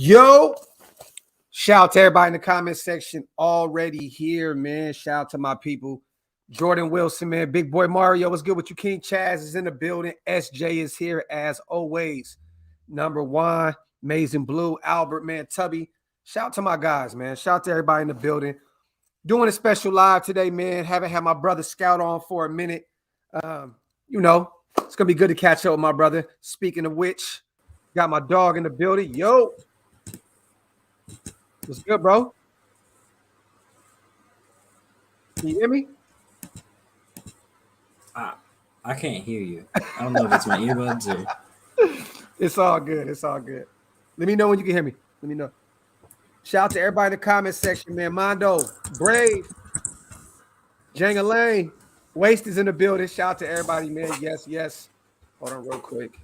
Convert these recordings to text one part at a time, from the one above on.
Yo, shout out to everybody in the comment section already here, man. Shout out to my people. Jordan Wilson, man. Big boy Mario, what's good with you? King Chaz is in the building. SJ is here as always. Number one, Amazing Blue, Albert, man, Tubby. Shout out to my guys, man. Shout out to everybody in the building. Doing a special live today, man. Haven't had my brother Scout on for a minute. It's going to be good to catch up with my brother. Speaking of which, got my dog in the building. Yo. What's good, bro? Can you hear me? I can't hear you. I don't know if it's my earbuds or... It's all good. It's all good. Let me know when you can hear me. Let me know. Shout out to everybody in the comment section, man. Mondo, Brave, Jenga Lane, Waste is in the building. Shout out to everybody, man. Yes, yes. Hold on real quick.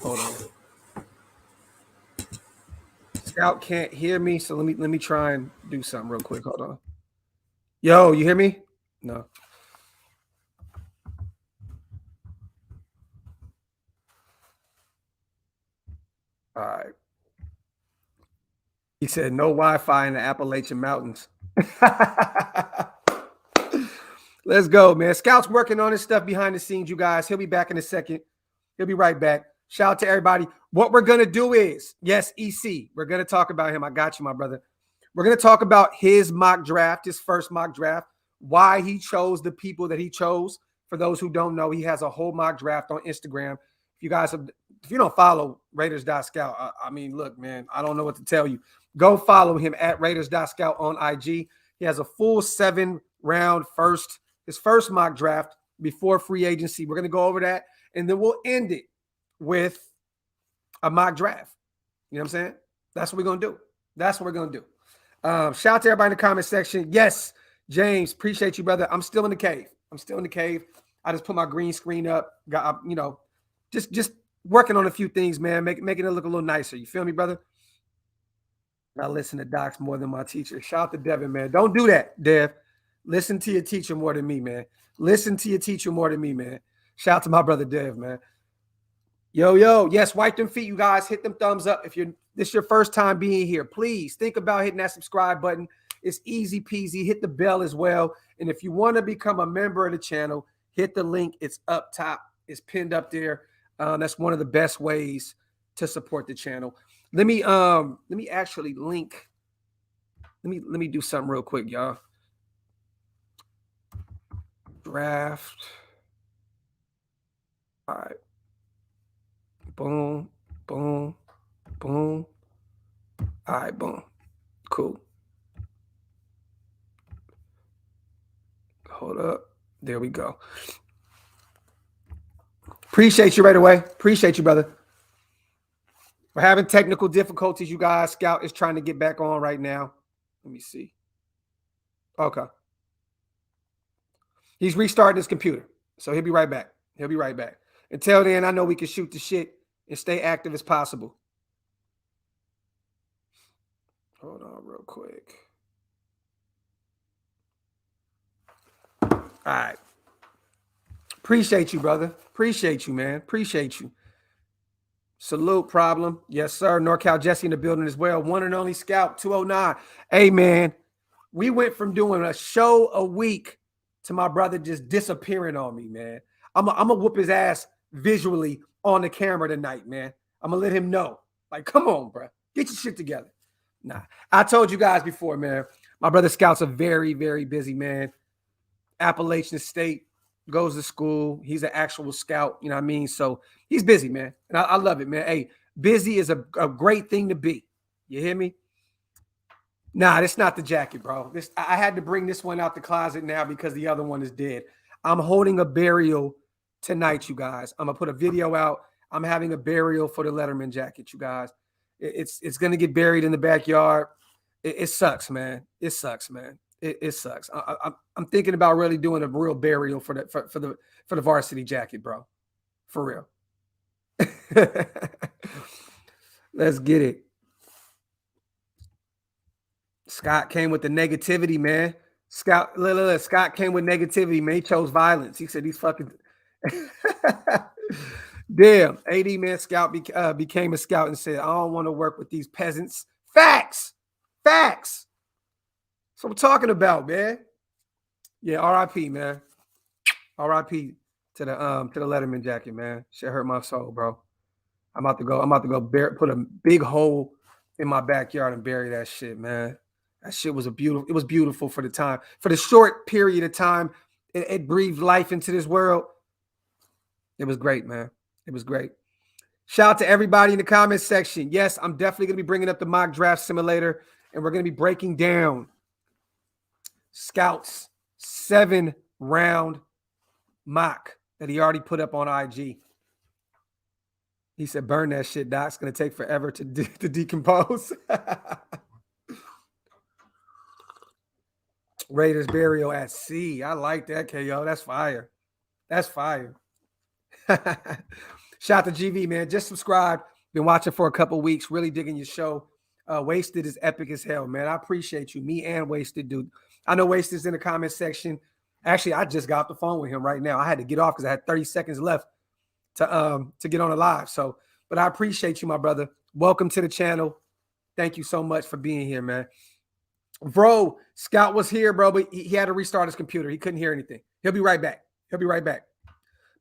Hold on. Scout can't hear me, so let me try and do something real quick. Hold on. Yo, you hear me? No. All right. He said no Wi-Fi in the Appalachian Mountains. Let's go, man. Scout's working on his stuff behind the scenes, you guys. He'll be back in a second. He'll be right back. Shout out to everybody. What we're going to do is, yes, EC, we're going to talk about him. I got you, my brother. We're going to talk about his mock draft, his first mock draft, why he chose the people that he chose. For those who don't know, he has a whole mock draft on Instagram. If you don't follow Raiders.Scout, I mean, look, man, I don't know what to tell you. Go follow him at Raiders.Scout on IG. He has a full 7-round his first mock draft before free agency. We're going to go over that, and then we'll end it with a mock draft. You know what I'm saying? That's what we're going to do. That's what we're going to do. Shout out to everybody in the comment section. Yes, James, appreciate you, brother. I'm still in the cave. I just put my green screen up. Got, just working on a few things, man, making it look a little nicer. You feel me, brother? I listen to docs more than my teacher. Shout out to Devin, man. Don't do that, Dev. Listen to your teacher more than me, man. Shout out to my brother Dev, man. Yo. Yes, wipe them feet, you guys. Hit them thumbs up. If this is your first time being here, please think about hitting that subscribe button. It's easy peasy. Hit the bell as well. And if you want to become a member of the channel, hit the link. It's up top. It's pinned up there. That's one of the best ways to support the channel. Let me actually link. Let me do something real quick, y'all. Draft. All right. Boom. All right, boom. Cool. Hold up. There we go. Appreciate you right away. Appreciate you, brother. We're having technical difficulties, you guys. Scout is trying to get back on right now. Let me see. Okay. He's restarting his computer, so he'll be right back. Until then, I know we can shoot the shit and stay active as possible. Hold on real quick. All right. Appreciate you, brother. Appreciate you, man. Appreciate you. Salute, problem. Yes, sir. NorCal Jesse in the building as well. One and only Scout 209. Hey, man, we went from doing a show a week to my brother just disappearing on me, man. I'm going to whoop his ass visually on the camera tonight, man. I'm going to let him know. Like, come on, bro. Get your shit together. Nah, I told you guys before, man. My brother Scout's a very, very busy man. Appalachian State, goes to school. He's an actual scout, you know what I mean? So he's busy, man. And I love it, man. Hey, busy is a great thing to be. You hear me? Nah, that's not the jacket, bro. I had to bring this one out the closet now because the other one is dead. I'm holding a burial tonight, you guys. I'm going to put a video out. I'm having a burial for the Letterman jacket, you guys. It's going to get buried in the backyard. It sucks, man. It sucks. I'm thinking about really doing a real burial for the varsity jacket, bro. For real. Let's get it. Scott came with the negativity, man. Scott came with negativity, man. He chose violence. He said he's fucking Damn, AD man scout became a scout and said, "I don't want to work with these peasants." Facts, facts. That's what we're talking about, man. Yeah, R.I.P. man. R.I.P. to the Letterman jacket, man. Shit hurt my soul, bro. I'm about to go put a big hole in my backyard and bury that shit, man. That shit was it was beautiful for the time. For the short period of time it breathed life into this world. It was great, man. It was great. Shout out to everybody in the comments section. Yes, I'm definitely going to be bringing up the mock draft simulator, and we're going to be breaking down Scout's 7-round mock that he already put up on IG. He said, burn that shit, Doc. It's going to take forever to decompose. Raiders burial at sea. I like that, KO. That's fire. That's fire. Shout out to GV, man. Just subscribe. Been watching for a couple weeks. Really digging your show. Wasted is epic as hell, man. I appreciate you. Me and Wasted, dude. I know Wasted's in the comment section. Actually, I just got off the phone with him right now. I had to get off because I had 30 seconds left to get on a live. So, but I appreciate you, my brother. Welcome to the channel. Thank you so much for being here, man. Bro, Scout was here, bro, but he had to restart his computer. He couldn't hear anything. He'll be right back. He'll be right back.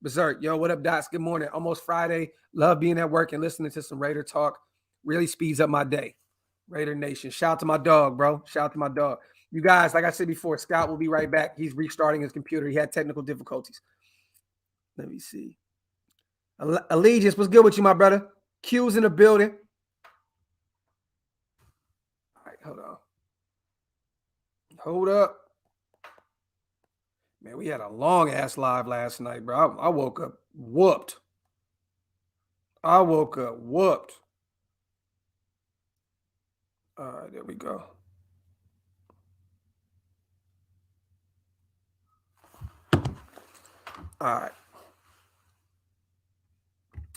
Berserk. Yo, what up, Dots? Good morning. Almost Friday. Love being at work and listening to some Raider talk. Really speeds up my day. Raider Nation. Shout out to my dog, bro. Shout out to my dog. You guys, like I said before, Scout will be right back. He's restarting his computer. He had technical difficulties. Let me see. Allegiance, what's good with you, my brother? Q's in the building. All right, hold on. Hold up. Man, we had a long-ass live last night, bro. I woke up whooped. All right, there we go. All right.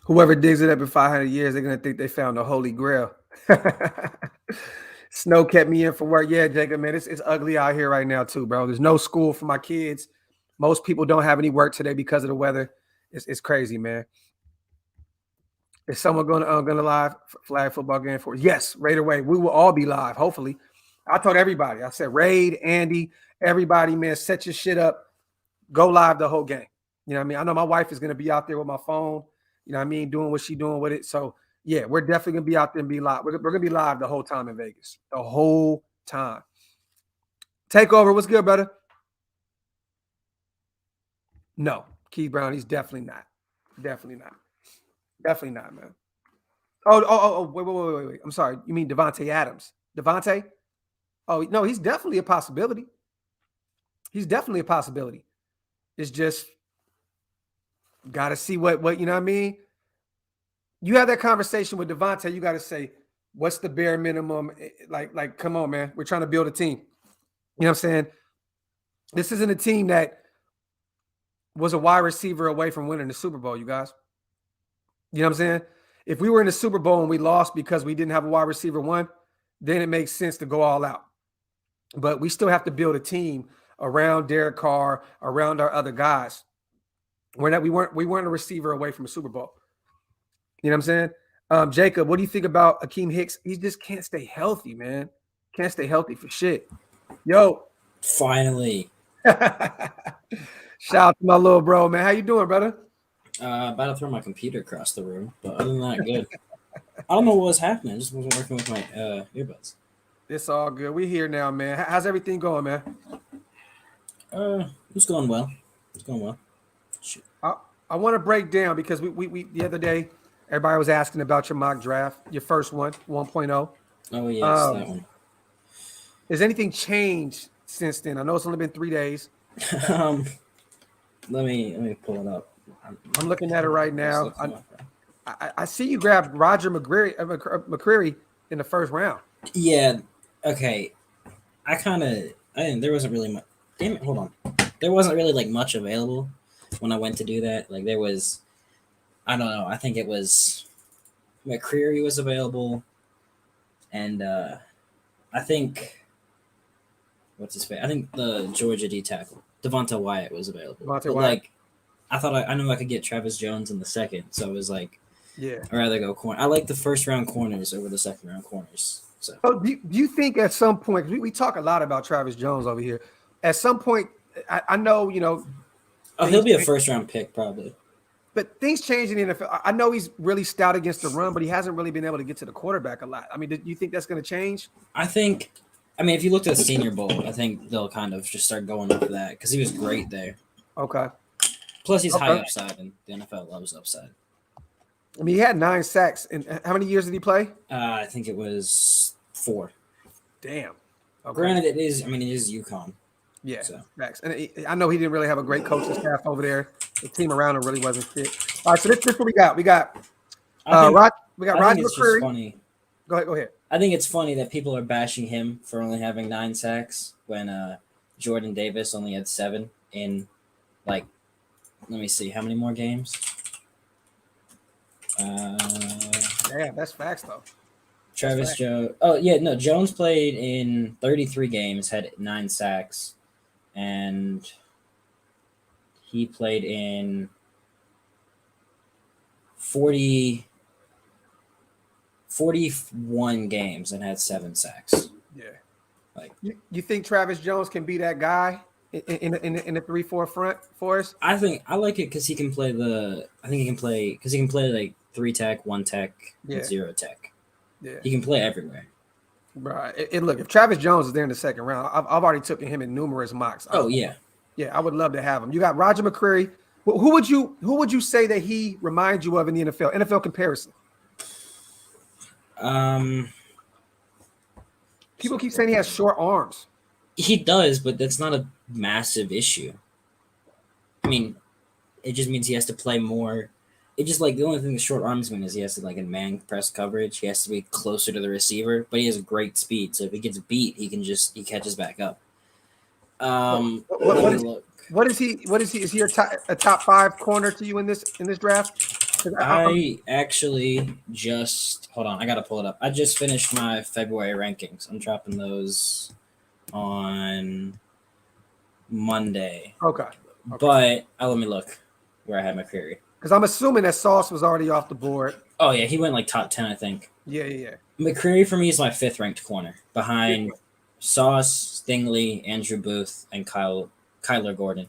Whoever digs it up in 500 years, they're going to think they found the Holy Grail. Snow kept me in for work. Yeah, Jacob, man, it's ugly out here right now too, bro. There's no school for my kids. Most people don't have any work today because of the weather. It's crazy, man. Is someone gonna live flag football game for us? Yes, right away. We will all be live, hopefully. I told everybody. I said, Raid, Andy, everybody, man, set your shit up. Go live the whole game. You know what I mean? I know my wife is gonna be out there with my phone, you know what I mean, doing what she's doing with it. So yeah, we're definitely gonna be out there and be live. We're gonna be live the whole time in Vegas. The whole time. Takeover, what's good, brother? No, Keith Brown, he's definitely not. Definitely not. Definitely not, man. Oh, wait. I'm sorry. You mean Devontae Adams? Devontae? Oh, no, he's definitely a possibility. He's definitely a possibility. It's just got to see what, you know what I mean? You have that conversation with Devontae, you got to say, what's the bare minimum? Like, come on, man. We're trying to build a team. You know what I'm saying? This isn't a team that was a wide receiver away from winning the Super Bowl, you guys. You know what I'm saying? If we were in the Super Bowl and we lost because we didn't have a wide receiver one, then it makes sense to go all out. But we still have to build a team around Derek Carr, around our other guys. We weren't a receiver away from a Super Bowl. You know what I'm saying? Jacob, what do you think about Akeem Hicks? He just can't stay healthy, man. Can't stay healthy for shit. Yo. Finally. Shout out to my little bro, man. How you doing, brother? About to throw my computer across the room, but other than that, good. I don't know what was happening. I just wasn't working with my earbuds. It's all good. We here now, man. How's everything going, man? It's going well. It's going well. Shoot. I want to break down because we the other day everybody was asking about your mock draft, your first one, 1.0. Oh yes, that one. Has anything changed since then? I know it's only been 3 days. Let me pull it up. I'm looking at it right now. I see you grabbed Roger McCreary in the first round. Yeah. Okay. There wasn't really much. Damn it! Hold on. There wasn't really like much available when I went to do that. Like there was, I don't know. I think it was McCreary was available, and I think what's his face? I think the Georgia D tackle Devonta Wyatt was available. Devonta Wyatt. Like I thought I knew I could get Travis Jones in the second, so it was like Yeah. I'd rather go corner. I like the first round corners over the second round corners. So So do you think at some point, we talk a lot about Travis Jones over here. At some point, I know, oh, he'll things be a change, first round pick probably. but things change in the NFL. I know he's really stout against the run, but he hasn't really been able to get to the quarterback a lot. I mean, do you think that's going to change? I think. I mean, if you looked at the Senior Bowl, I think they'll kind of just start going off of that because he was great there. Okay. Plus, he's high Okay. upside, and the NFL loves upside. I mean, he had 9 sacks. And how many years did he play? I think it was 4. Damn. Okay. Granted, it is. I mean, it is UConn. Yeah. So Facts. And I know he didn't really have a great coaching staff over there. The team around him really wasn't fit. All right. So this what we got. We got I think, Roger it's just McCreary. funny. Go ahead. I think it's funny that people are bashing him for only having 9 sacks when Jordan Davis only had 7 in, like, let me see, how many more games? Damn, that's facts though. Travis Jones. Oh yeah, no. Jones played in 33 games, had 9 sacks, and he played in 41 games and had 7 sacks. Yeah. Like, you think Travis Jones can be that guy in the 3-4 front for us? I think I like it because he can play because he can play like 3 tech, 1 tech, Yeah. and 0 tech. Yeah. He can play everywhere. Right. And look, if Travis Jones is there in the second round, I've already taken him in numerous mocks. Oh yeah. Yeah, I would love to have him. You got Roger McCreary. Who would you say that he reminds you of in the NFL? NFL comparison. People keep saying he has short arms. He does, but that's not a massive issue. I mean, it just means he has to play more. It just like the only thing the short arms mean is he has to like in man press coverage. He has to be closer to the receiver, but he has great speed. So if he gets beat, he catches back up. What is he? Is he a top 5 corner to you in this draft? I actually just hold on. I gotta pull it up. I just finished my February rankings. I'm dropping those on Monday. Okay. But let me look where I had my query. Because I'm assuming that Sauce was already off the board. Oh yeah, he went like top 10, I think. Yeah. McCreary for me is my 5th ranked corner behind Sauce, Stingley, Andrew Booth, and Kyler Gordon.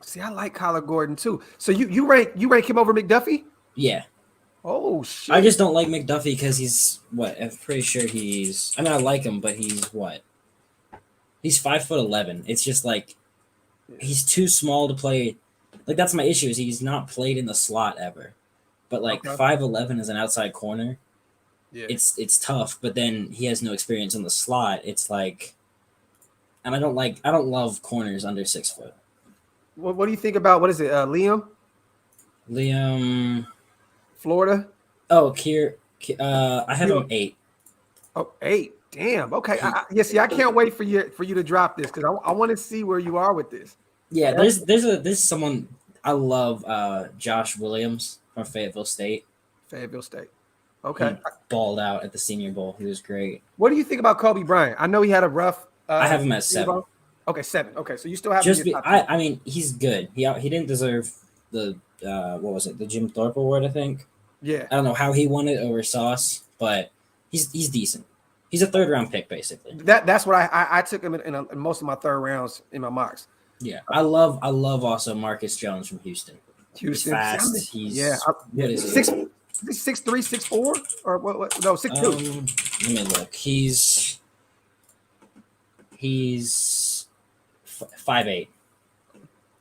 See, I like Kyler Gordon too. So you rank him over McDuffie? Yeah. Oh shit. I just don't like McDuffie because he's what? I'm pretty sure he's. I mean, I like him, but he's what? He's 5'11". It's just like he's too small to play. Like that's my issue. Is he's not played in the slot ever. But like 5'11" as an outside corner, it's tough. But then he has no experience in the slot. It's like, and I don't love corners under 6 foot. What do you think about what is it? Liam, Florida. Oh, I have him 8. Oh, 8. Damn. Okay. I can't wait for you to drop this because I want to see where you are with this. Yeah, there's someone I love. Josh Williams from Fayetteville State. Okay. He balled out at the Senior Bowl. He was great. What do you think about Kobe Bryant? I know he had a rough. I have him at 7. Okay, 7. Okay, so you still have I mean, he's good. He didn't deserve the what was it? The Jim Thorpe Award, I think. Yeah. I don't know how he won it over Sauce, but he's decent. He's a 3rd round pick, basically. That's what I took him in most of my 3rd rounds in my mocks. Yeah, I love also Marcus Jones from Houston. He's fast. What is it? 6'3", 6'4", or what? No, 6'2". Let me look. He's 5'8".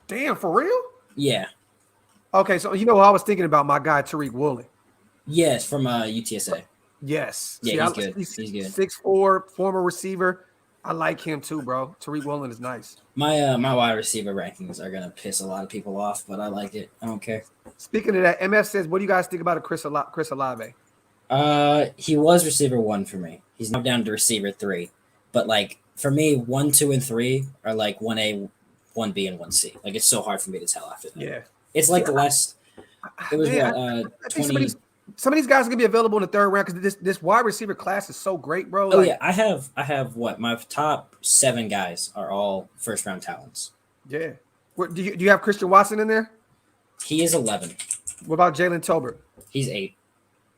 Damn, for real? Yeah. Okay, so I was thinking about my guy Tariq Woolen. Yes, from UTSA. Yes. Yeah, he's good. He's good. 6'4", former receiver. I like him too, bro. Tariq Woolen is nice. My wide receiver rankings are gonna piss a lot of people off, but I like it. I don't care. Speaking of that, MF says, what do you guys think about Chris Olave? He was receiver 1 for me. He's now down to receiver 3. But like for me, 1, 2, and 3 are like 1A, 1B, and 1C. Like it's so hard for me to tell after that. Yeah. It's like the last. It was I 20. Some of these guys are gonna be available in the 3rd round because this wide receiver class is so great, bro. Oh yeah, I have what my top 7 guys are all 1st round talents. Yeah. Do you have Christian Watson in there? He is 11. What about Jalen Tolbert? He's 8.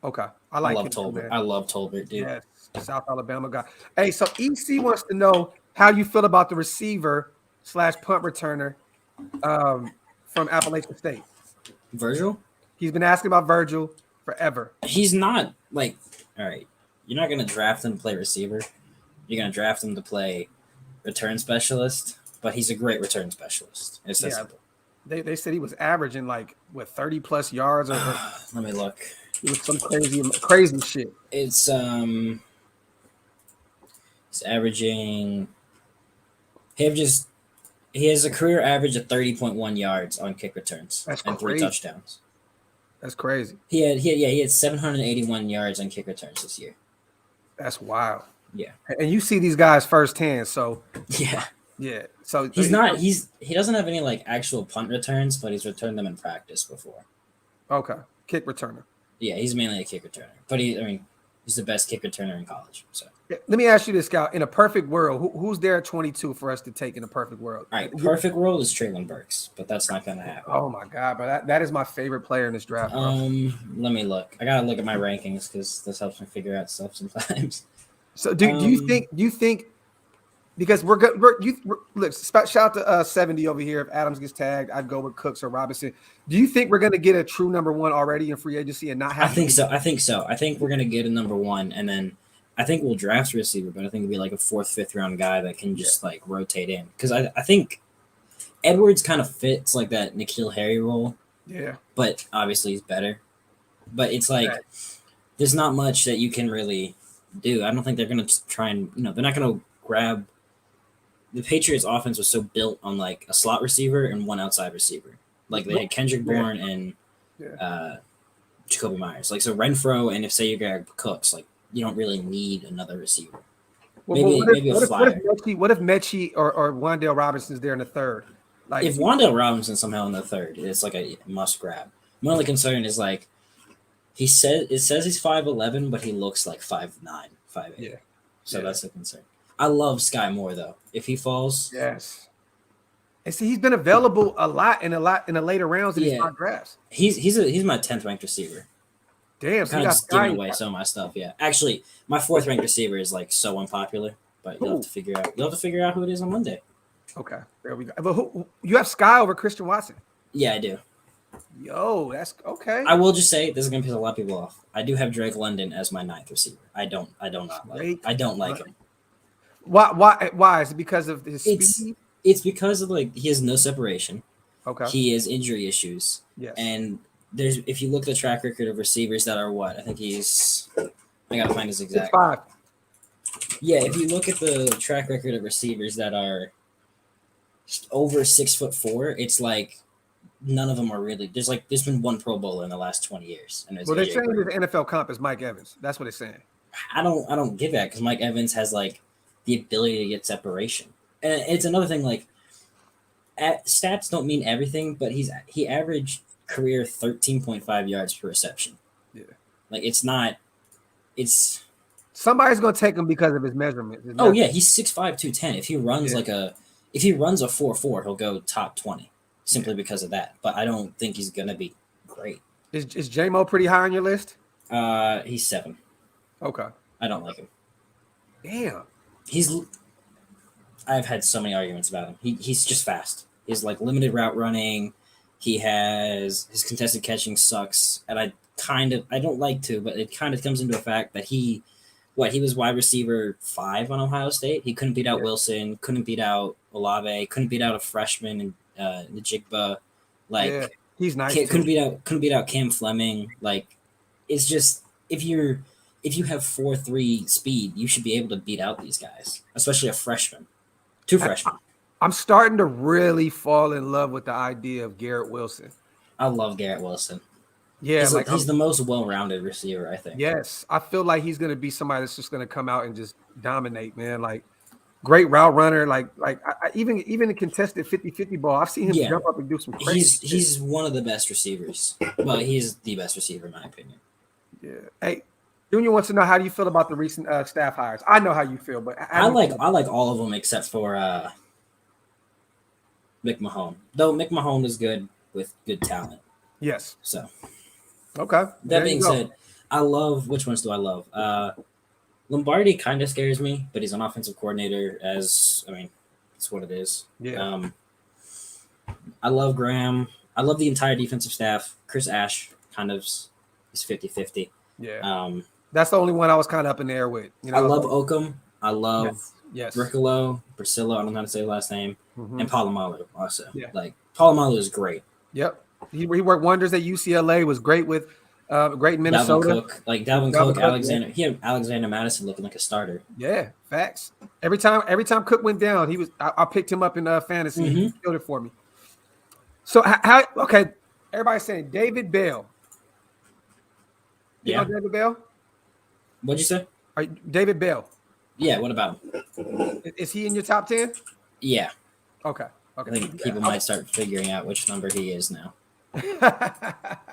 Okay, I I like love him too, Tolbert. man. I love Tolbert, dude. Yes, South Alabama guy. Hey, so EC wants to know how you feel about the receiver / punt returner from Appalachian State. Virgil? He's been asking about Virgil forever. He's not like, all right, you're not going to draft him to play receiver. You're going to draft him to play return specialist, but he's a great return specialist. It's that simple. They said he was averaging like 30 plus yards or Let me look. it was some crazy shit. It's he's averaging he has a career average of 30.1 yards on kick returns and 3 touchdowns. That's crazy. He had 781 yards on kick returns this year. That's wild. Yeah. And you see these guys firsthand, so yeah. So he doesn't have any like actual punt returns, but he's returned them in practice before. Okay. Kick returner. Yeah, he's mainly a kick returner. But he's the best kick returner in college. So let me ask you this, Scout. In a perfect world, who's there at 22 for us to take in a perfect world? All right, perfect world is Traylon Burks, but that's not going to happen. Oh my God, but that is my favorite player in this draft. Bro. Let me look. I gotta look at my rankings because this helps me figure out stuff sometimes. So do you think because we're good? Look, shout out to 70 over here. If Adams gets tagged, I'd go with Cooks or Robinson. Do you think we're going to get a true number 1 already in free agency and not have? I think so. I think we're going to get a number 1, and then I think we'll draft a receiver, but I think it'll be like a 4th, 5th round guy that can just like rotate in. Because I think Edwards kind of fits like that N'Keal Harry role. Yeah. But obviously he's better. But it's like there's not much that you can really do. I don't think they're going to try and they're not going to grab. The Patriots offense was so built on like a slot receiver and one outside receiver. Like they had Kendrick Bourne and Jacoby Myers. Like so Renfro and if say you grab Cooks, like you don't really need another receiver. Maybe a flyer. What if Mechie or Wan'Dale Robinson's there in the 3rd? Like if Wan'Dale Robinson somehow in the 3rd, it's like a must grab. My only concern is like it says he's 5'11", but he looks like 5'9", 5'8". Yeah. So that's the concern. I love Sky Moore though. If he falls, yes. And see, he's been available a lot in the later rounds of these mock drafts. He's my 10th ranked receiver. Damn, kind of just giving away some of my stuff. Yeah, actually, my 4th ranked receiver is like so unpopular, but you'll have to figure out. You'll have to figure out who it is on Monday. Okay, there we go. But who you have Sky over Christian Watson? Yeah, I do. Yo, that's okay. I will just say this is gonna piss a lot of people off. I do have Drake London as my 9th receiver. I don't like him. Why? Is it because of his speed? It's because of like he has no separation. Okay. He has injury issues. Yes. And if you look at the track record of receivers that are I think I gotta find his exact. 5. Yeah, if you look at the track record of receivers that are over 6'4", it's like none of them are really. There's been one Pro Bowler in the last 20 years. And they're saying the NFL comp is Mike Evans. That's what they're saying. I don't get that because Mike Evans has like the ability to get separation, and it's another thing. Like, stats don't mean everything, but he averaged career 13.5 yards per reception. Yeah, like it's not. It's somebody's gonna take him because of his measurement. Yeah, he's 6'5", 210. If he runs if he runs a 4.4, he'll go top 20 simply because of that. But I don't think he's gonna be great. Is J-Mo pretty high on your list? He's 7. Okay. I don't like him. Damn. I've had so many arguments about him. He's just fast. He's like limited route running. He has his contested catching sucks, and I don't like to, but it kind of comes into a fact that he was wide receiver 5 on Ohio State. He couldn't beat out Wilson, couldn't beat out Olave, couldn't beat out a freshman in Njigba. Like he's nice. Couldn't beat out Cam Fleming. Like it's just if you have 4.3 speed, you should be able to beat out these guys, especially a freshman. 2 freshmen. I'm starting to really fall in love with the idea of Garrett Wilson. I love Garrett Wilson. Yeah, he's the most well-rounded receiver, I think. Yes, I feel like he's going to be somebody that's just going to come out and just dominate, man. Like great route runner, even in contested 50-50 ball, I've seen him jump up and do some crazy. He's one of the best receivers. Well, he's the best receiver in my opinion. Yeah. Hey, Junior wants to know how do you feel about the recent staff hires? I know how you feel, but I like all of them except for McMahon. Though McMahon is good with good talent. Yes. So Okay. that There you being go. said, I love which ones do I love? Lombardi kind of scares me, but he's an offensive coordinator. That's what it is. Yeah. Um, I love Graham. I love the entire defensive staff. Chris Ash kind of is 50-50. Yeah. Um, That's the only one I was kind of up in the air with. You know, I I was love like, Oakham. I yes. love Yes. Bricolo, Priscilla. I don't know how to say the last name, Hmm. and Palomalu also. Yeah. Like Palomalu is great. Yep. He worked wonders at UCLA. Was great with great in Dalvin Minnesota. Cook, like With Dalvin Dalvin Cook, Cook. Yeah. Alexander. He had Alexander Madison looking like a starter. Yeah. Facts. Every time Cook went down, I picked him up in fantasy. Mm-hmm. He killed it for me. So how okay, everybody's saying David Bell. You know Yeah. David Bell? What'd you say? David Bell. Yeah. What about him? Is he in your top 10? Yeah. Okay. I Okay. think people might start figuring out which number he is now,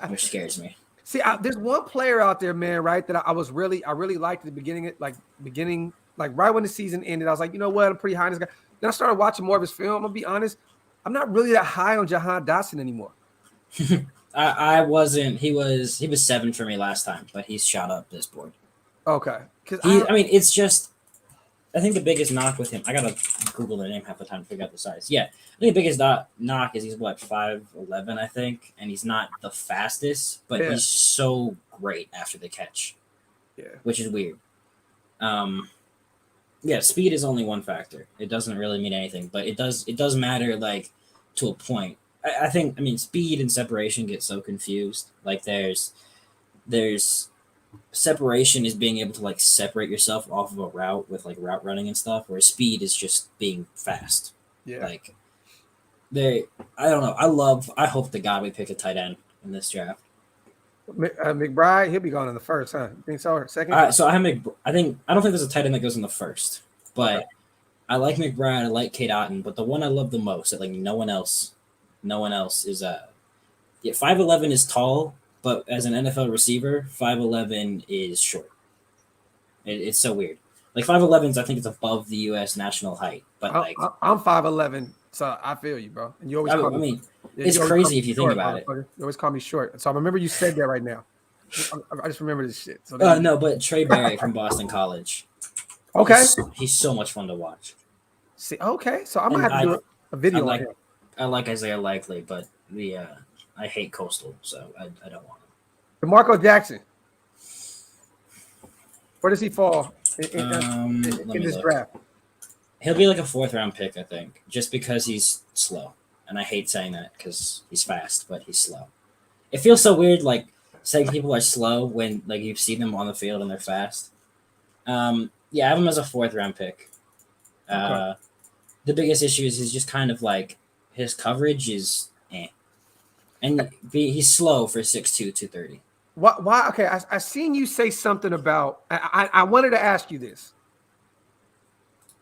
which scares me. See, there's one player out there, man, right? That I really liked at the beginning, like right when the season ended. I was like, you know what? I'm pretty high on this guy. Then I started watching more of his film. I'm gonna be honest. I'm not really that high on Jahan Dotson anymore. I wasn't. He was 7 for me last time, but he's shot up this board. Okay. Because It's just. I think the biggest knock with him. I gotta Google the name half the time to figure out the size. Yeah, I think the biggest knock is he's what 5'11", I think, and he's not the fastest, but Yeah. he's so great after the catch, yeah. which is weird. Yeah, speed is only one factor. It doesn't really mean anything, but it does matter like to a point. I think speed and separation get so confused. Like there's separation is being able to like separate yourself off of a route with like route running and stuff, where speed is just being fast. Yeah. Like I don't know. I hope to God we pick a tight end in this draft. McBride, he'll be gone in the first, huh? You think so? Or second? So I don't think there's a tight end that goes in the first, but Okay. I like McBride. I like Kate Otten, but the one I love the most that like no one else is 5'11" is tall, but as an NFL receiver, 5'11" is short. It's so weird. Like 5'11", I think it's above the U.S. national height, but like I'm 5'11", so I feel you, bro. And you always call me. It's You always call crazy me if you short, think about it. motherfucker. You always call me short. So I remember you said that right now. I just remember this shit. So No, but Trey Barry from Boston College. okay. He's so much fun to watch. See, okay. So I'm gonna And have to do a video on him. I like Isaiah Likely, but I hate Coastal, so I don't want him. DeMarco Jackson. Where does he fall in this draft? He'll be like a 4th round pick, I think, just because he's slow. And I hate saying that because he's fast, but he's slow. It feels so weird, like saying people are slow when like you see them on the field and they're fast. Yeah, I have him as a 4th round pick. Okay. The biggest issue is he's just kind of like his coverage is and he's slow for 6'2", 230. Why? Okay, I seen you say something about. I wanted to ask you this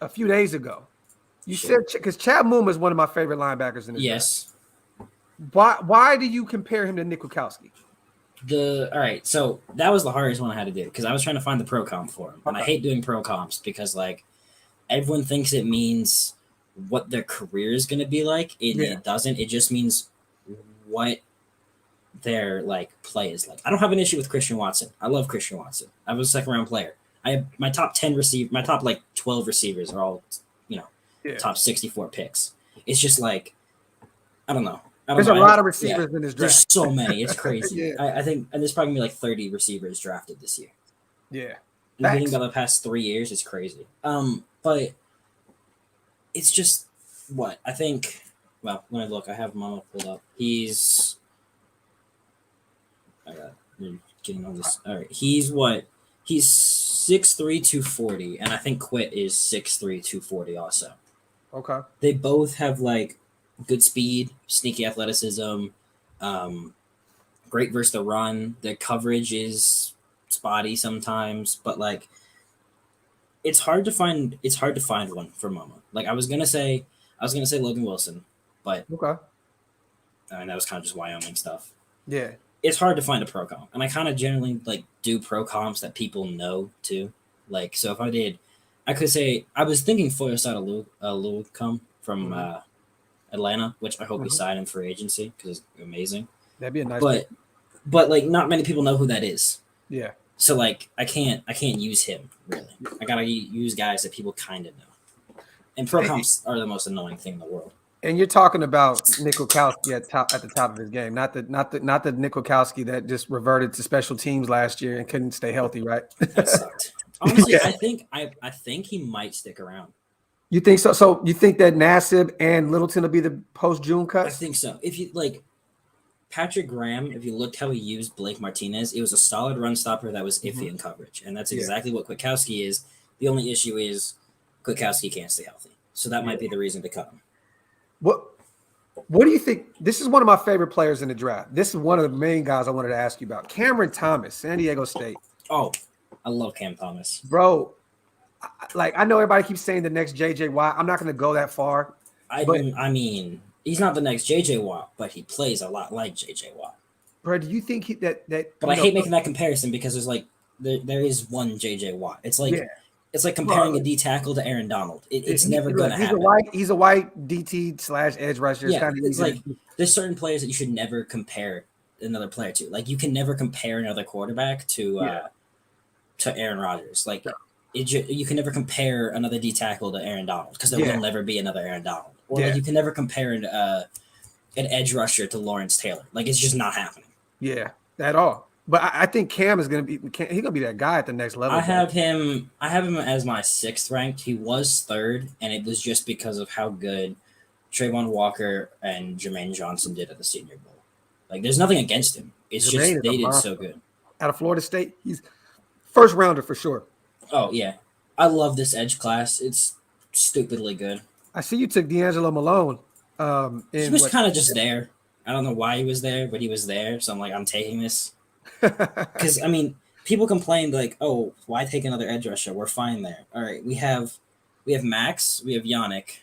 a few days ago. You said because Chad Mooma is one of my favorite linebackers in this Yes. draft. Why do you compare him to Nick Kwiatkowski? All right, so that was the hardest one I had to do because I was trying to find the pro comp for him, and I hate doing pro comps because like everyone thinks it means what their career is going to be like. It doesn't. It just means what their like play is like. I don't have an issue with Christian Watson. I love Christian Watson. I was a 2nd round player. I have my top 10 my top like 12 receivers are all top 64 picks. It's just like I don't know. There's a lot of receivers in this draft. There's so many. It's crazy. Yeah. I think and there's probably gonna be like 30 receivers drafted this year. Yeah. And if you think about the past 3 years, it's crazy. But it's just what I think. Well, let me look. I have Mama pulled up. You're getting all this. All right. He's what? He's 6'3", 240, and I think Quit is 6'3", 240 also. Okay. They both have like good speed, sneaky athleticism, great versus the run. Their coverage is spotty sometimes, but like it's hard to find one for Mama. Like I was gonna say Logan Wilson, but okay. that was kind of just Wyoming stuff. Yeah. It's hard to find a pro comp, and I kind of generally like do pro comps that people know too. Like so, if I could say I was thinking Foyosada Lukum from Atlanta, which I hope we sign him for agency because it's amazing. That'd be a nice pick. But like not many people know who that is. Yeah. So like I can't use him really. I gotta use guys that people kind of know. And pro comps are the most annoying thing in the world. And you're talking about Nick Kwiatkowski at the top of his game, not the Nick Kwiatkowski that just reverted to special teams last year and couldn't stay healthy, right? That sucked. Honestly, Yeah. I think he might stick around. You think so? So you think that Nassib and Littleton will be the post June cuts? I think so. If you like Patrick Graham, if you looked how he used Blake Martinez, it was a solid run stopper that was iffy in coverage, and that's exactly what Kwiatkowski is. The only issue is Kwiatkowski can't stay healthy, so that might be the reason to cut him. What do you think? This is one of my favorite players in the draft. This is one of the main guys I wanted to ask you about. Cameron Thomas, San Diego State. Oh, I love Cam Thomas, bro. Like I know everybody keeps saying the next JJ Watt. I'm not going to go that far. I mean, he's not the next JJ Watt, but he plays a lot like JJ Watt. Bro, do you think that? But I hate making that comparison because there's like there is one JJ Watt. It's like it's like comparing a D tackle to Aaron Donald. It's never gonna happen. He's a white DT / edge rusher. Yeah, it's like there's certain players that you should never compare another player to. Like you can never compare another quarterback to Aaron Rodgers. Like you can never compare another D tackle to Aaron Donald because there will never be another Aaron Donald. Or like you can never compare an edge rusher to Lawrence Taylor. Like it's just not happening. Yeah, at all. But I think Cam is gonna be that guy at the next level. I have him as my 6th ranked. He was 3rd, and it was just because of how good Trayvon Walker and Jermaine Johnson did at the Senior Bowl. Like there's nothing against him. It's just they did so good. Out of Florida State, he's first rounder for sure. Oh yeah, I love this edge class. It's stupidly good. I see you took D'Angelo Malone. He was kind of just there. I don't know why he was there, but he was there. So I'm like, I'm taking this. Because I mean, people complained like, "Oh, why take another edge rusher? We're fine there." All right, we have Max, we have Yannick,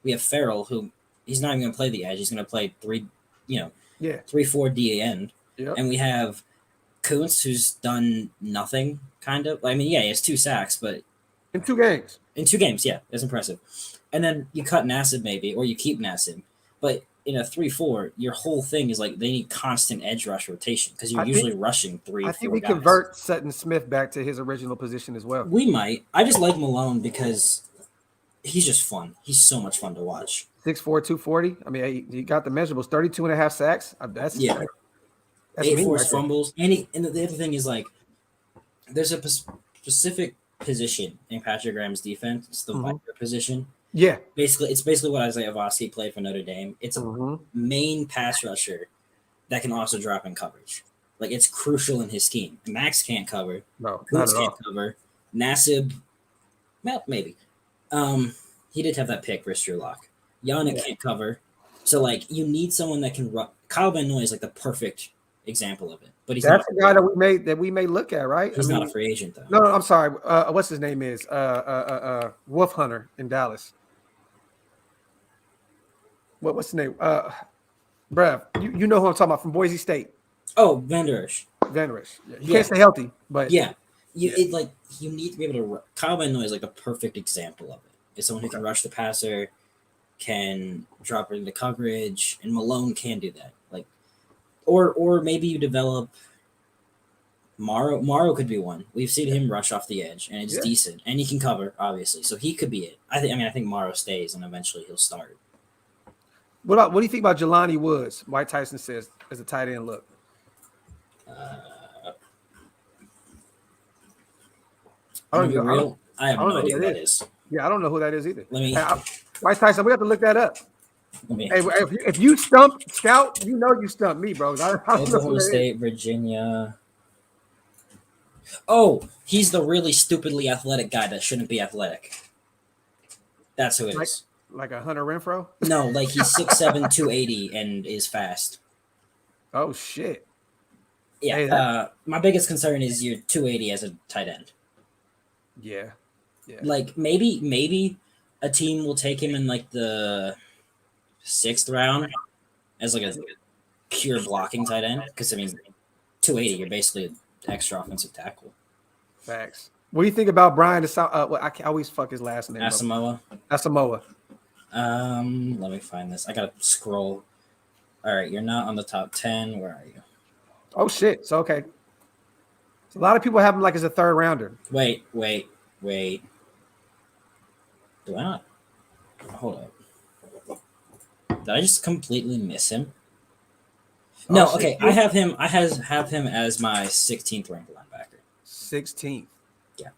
we have Farrell, who he's not even going to play the edge. He's going to play 3-4 D end, and we have Kuntz, who's done nothing. Kind of. I mean, he has 2 sacks, but in 2 games. In 2 games, yeah, that's impressive. And then you cut Nassib maybe, or you keep Nassib, but in a 3-4, your whole thing is like they need constant edge rush rotation because you're usually rushing 3. I think we convert Sutton Smith back to his original position as well. We might. I just like Malone because he's just fun. He's so much fun to watch. 6'4", 240. I mean, he got the measurables. 32.5 sacks. That's 8 forced fumbles. And the other thing is like there's a specific position in Patrick Graham's defense. It's the viper position. Yeah. It's basically what Isaiah Vosky played for Notre Dame. It's a main pass rusher that can also drop in coverage. Like it's crucial in his scheme. Max can't cover. No, Kuntz can't cover. Nassib, well, maybe. He did have that pick versus Drew Lock. Yannick can't cover. So like you need someone that can run. Kyle Van Noy is like the perfect example of it. But that's the guy that we may look at, right? He's not a free agent though. No, I'm sorry. What's his name is Wolf Hunter in Dallas. What's his name? Bruh, you know who I'm talking about from Boise State. Oh, Van Der Esch. Van Der Esch. Yeah. He can't stay healthy, but you need to be able to. Kyle Van Noy is like the perfect example of it. It's someone who can rush the passer, can drop it into coverage, and Malone can do that. Like, or maybe you develop Morrow. Morrow could be one. We've seen him rush off the edge, and it's decent, and he can cover obviously, so he could be it. I think Morrow stays, and eventually he'll start. What do you think about Jelani Woods? Mike Tyson says as a tight end look. I have no idea who that is. Yeah, I don't know who that is either. Mike Tyson, we have to look that up. Hey, if you stump Scout, you know you stumped me, bro. Oklahoma State, Virginia. Oh, he's the really stupidly athletic guy that shouldn't be athletic. That's who it is. Like a Hunter Renfro? No, like he's 6'7", 280 and is fast. Oh shit. Yeah. Hey, my biggest concern is your 280 as a tight end. Yeah. Like maybe a team will take him in like the 6th round as like a pure blocking tight end. Because I mean 280, you're basically an extra offensive tackle. Facts. What do you think about Brian I always fuck his last name. Asamoah. Let me find this. I gotta scroll. All right, you're not on the top 10. Where are you? Oh shit. So okay. So a lot of people have him like as a third rounder. Wait. Do I not? Hold up. Did I just completely miss him? No, Oh, shit. okay. I have him. Have him as my 16th ranked linebacker. 16th. Yeah.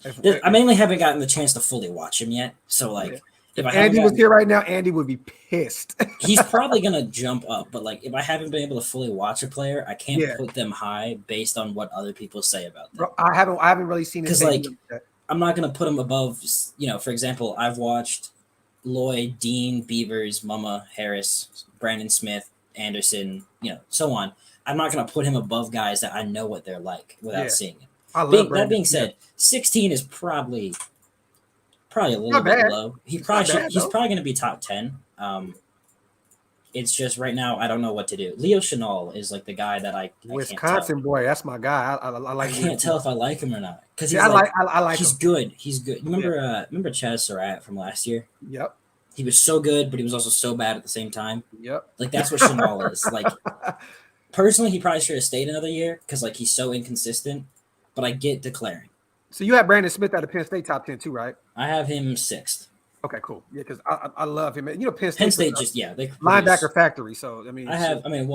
If, I mainly haven't gotten the chance to fully watch him yet. So like, yeah. if If I haven't Andy was gotten, here right now, Andy would be pissed. he's probably gonna jump up. But like, if I haven't been able to fully watch a player, I can't Yeah. put them high based on what other people say about them. Bro, I haven't really seen it. Because like, I'm not gonna put him above. For example, I've watched Lloyd, Dean, Beavers, Mumma, Harris, Brandon Smith, Anderson, so on. I'm not going to put him above guys that I know what they're like without seeing it. I love That being said, 16 is probably a little Not bit bad. low. He's bad, probably going to be top 10. It's just right now I don't know what to do. Leo Chenal is like the guy that I Wisconsin can't boy. That's my guy. I like. I can't tell if I like him or not because he's I like. he's him. good. He's good. Remember Chaz Surratt from last year? Yep. He was so good, but he was also so bad at the same time. Yep. Like that's what Chenal is. Like personally, he probably should have stayed another year because like he's so inconsistent. But I get declaring. So you have Brandon Smith out of Penn State top 10 too, right? I have him 6th. Okay, cool. Yeah, because I love him. Penn State just they linebacker factory. So I have him.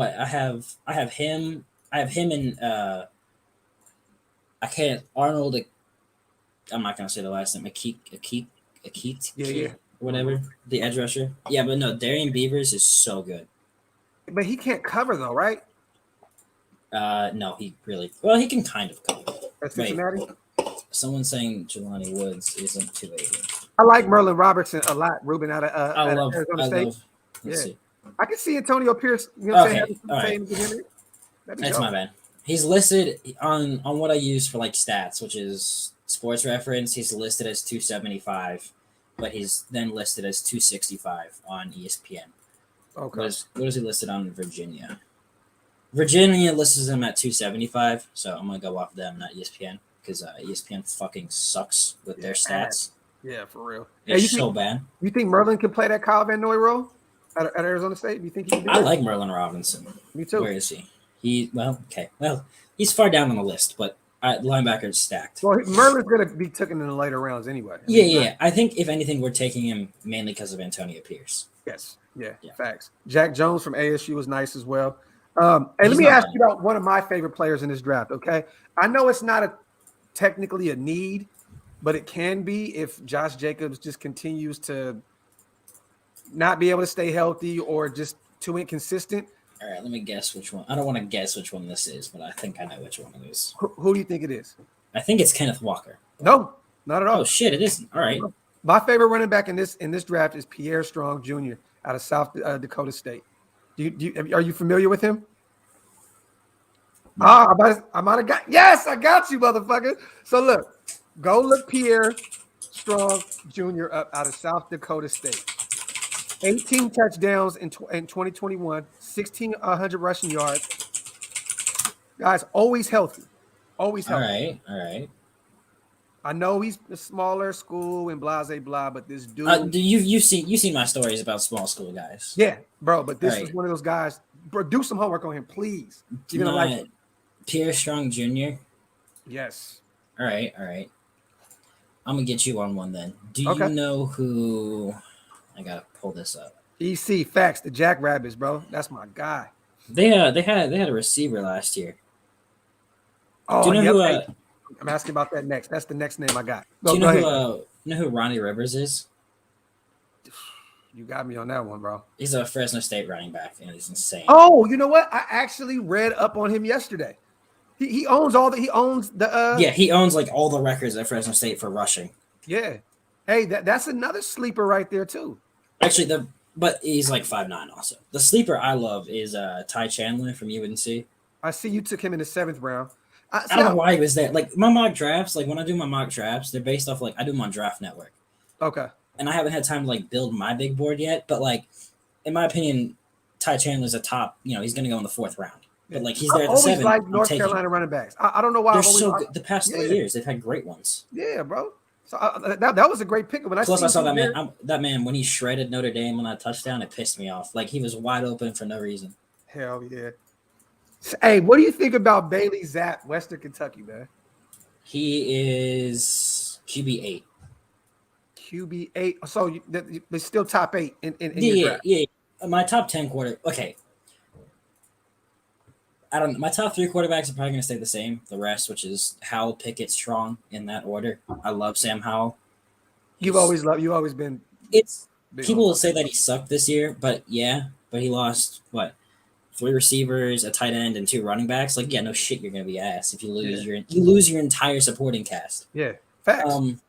I have him in. I can't Arnold. I'm not gonna say the last name. Akit. Yeah. Whatever, the edge rusher. Yeah, but no, Darian Beavers is so good. But he can't cover though, right? No, he can kind of cover. At Cincinnati? Someone's saying Jelani Woods isn't 280. I like Merlin Robertson a lot. Ruben out of Arizona State. Let's see. I can see Antonio Pierce. Okay, all right. That's my bad. He's listed on what I use for like stats, which is Sports Reference. He's listed as 275, but he's then listed as 265 on ESPN. Okay. What is he listed on in Virginia? Virginia lists him at 275, so I'm gonna go off them, not ESPN, because ESPN fucking sucks with their stats. Yeah, for real. It's so bad. You think Merlin can play that Kyle Van Noy role at Arizona State? Do you think he can do I like Merlin Robinson. Me too. Where is he? He's far down on the list, but linebacker's stacked. Well, Merlin's going to be taken in the later rounds anyway. I think if anything, we're taking him mainly because of Antonio Pierce. Yes. Yeah. Facts. Jack Jones from ASU was nice as well. Let me ask you about one of my favorite players in this draft. Okay, I know it's not technically a need, but it can be if Josh Jacobs just continues to not be able to stay healthy or just too inconsistent. All right, let me guess which one. I don't want to guess which one this is, but I think I know which one it is. Who do you think it is? I think it's Kenneth Walker. No, not at all. Oh shit, it isn't. All right. My favorite running back in this draft is Pierre Strong Jr. out of South Dakota State. Are you familiar with him? I might have got. Yes, I got you, motherfucker. So look Pierre Strong Jr. up out of South Dakota State. 18 touchdowns in 2021, 1,600 rushing yards. Guys, always healthy. Always healthy. All right. I know he's a smaller school and blah, but this dude. You've seen my stories about small school guys. Yeah, bro, but this is one of those guys. Bro, do some homework on him, please. You're going to like him. Pierre Strong Jr.? Yes. All right. I'm going to get you on one then. Do you know who... I got to pull this up. EC Facts, the Jackrabbits, bro. That's my guy. They had a receiver last year. Oh, do you know who... I'm asking about that next. That's the next name I got. Do you know who Ronnie Rivers is? You got me on that one, bro. He's a Fresno State running back, and he's insane. Oh, you know what? I actually read up on him yesterday. He owns he owns like all the records at Fresno State for rushing. Yeah. Hey, that's another sleeper right there too. Actually, but he's like 5'9" also. The sleeper I love is Ty Chandler from UNC. I see you took him in the 7th round. I don't know why he was there. Like my mock drafts, like when I do my mock drafts, they're based off I do them on Draft Network. Okay. And I haven't had time to build my big board yet, but in my opinion, Ty Chandler's a top. He's going to go in the 4th round. But he's there at the 7th. Like North Carolina running backs. I don't know why. They're so good. The past 3 years, they've had great ones. Yeah, bro. So that was a great pick. When I Plus, I seen saw you that man. there, That man when he shredded Notre Dame on that touchdown, it pissed me off. Like he was wide open for no reason. hell yeah. Hey, what do you think about Bailey Zapp, Western Kentucky, man? He is QB8. QB8. So they're still top 8 in your Yeah, draft. yeah. My top 10 quarter. Okay, I don't. My top 3 quarterbacks are probably going to stay the same. The rest, which is Howell, Pickett, Strong, in that order. I love Sam Howell. You've He's always been it's big on people will him. say that he sucked this year, but yeah, but he lost what 3 receivers, a tight end, and 2 running backs. Like, yeah, no shit, you're gonna be ass if you lose Yeah. you lose your entire supporting cast. Yeah. Facts. Um,